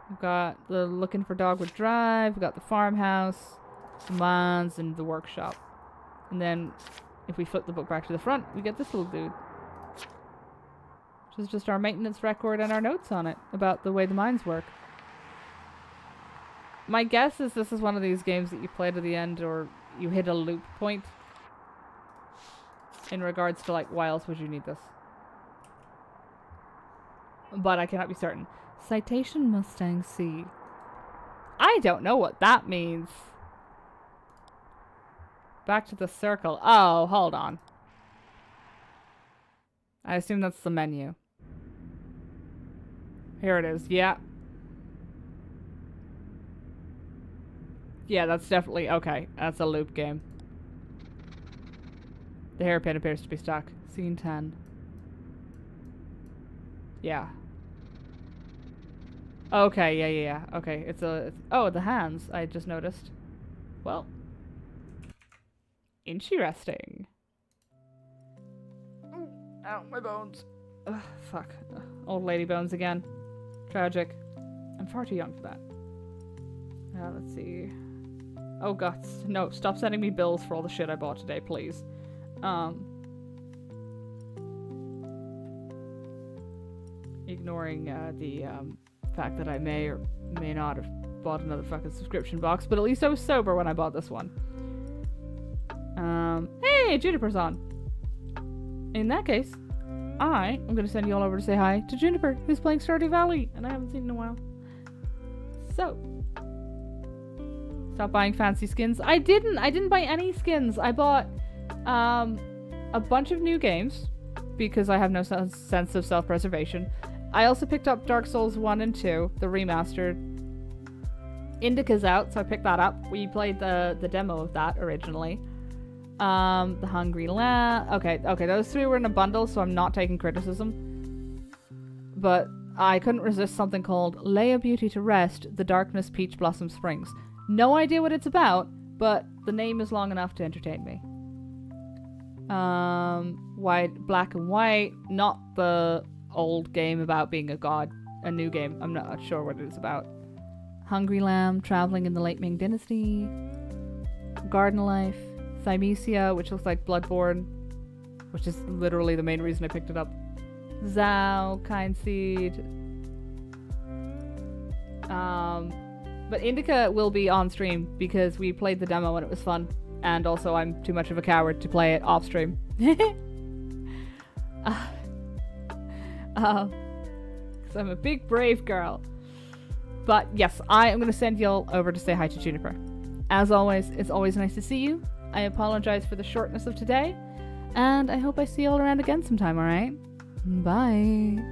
We've got the Looking for Dogwood Drive, we've got the farmhouse, the mines, and the workshop. And then, if we flip the book back to the front, we get this little dude. Which is just our maintenance record and our notes on it, about the way the mines work. My guess is this is one of these games that you play to the end, or you hit a loop point. In regards to, like, why else would you need this? But I cannot be certain. Citation Mustang C. I don't know what that means. Back to the circle. Oh, hold on. I assume that's the menu. Here it is. Yeah. Yeah, that's definitely... Okay, that's a loop game. The hairpin appears to be stuck. Scene 10. Yeah. Okay, yeah. Okay, it's oh, the hands, I just noticed. Well. Interesting. Ow, my bones. Ugh, fuck. Ugh, old lady bones again. Tragic. I'm far too young for that. Let's see. Oh, guts. No, stop sending me bills for all the shit I bought today, please. Ignoring the fact that I may or may not have bought another fucking subscription box, but at least I was sober when I bought this one. Hey, Juniper's on. In that case, I am going to send you all over to say hi to Juniper, who's playing Stardew Valley, and I haven't seen in a while. So, stop buying fancy skins. I didn't buy any skins. I bought a bunch of new games because I have no sense of self-preservation. I also picked up Dark Souls 1 and 2, the remastered. Indica's out, so I picked that up. We played the demo of that originally. The Hungry Lamb. Okay, those three were in a bundle, so I'm not taking criticism. But I couldn't resist something called Lay a Beauty to Rest, The Darkness Peach Blossom Springs. No idea what it's about, but the name is long enough to entertain me. Black and White, not the old game about being a god. A new game. I'm not sure what it is about. Hungry Lamb, Traveling in the Late Ming Dynasty. Garden Life. Thymesia, which looks like Bloodborne, which is literally the main reason I picked it up. Zao, Kind Seed. But Indica will be on stream because we played the demo and it was fun. And also I'm too much of a coward to play it off stream. Because I'm a big brave girl. But yes, I am going to send y'all over to say hi to Juniper. As always, it's always nice to see you. I apologize for the shortness of today, and I hope I see you all around again sometime, alright? Bye!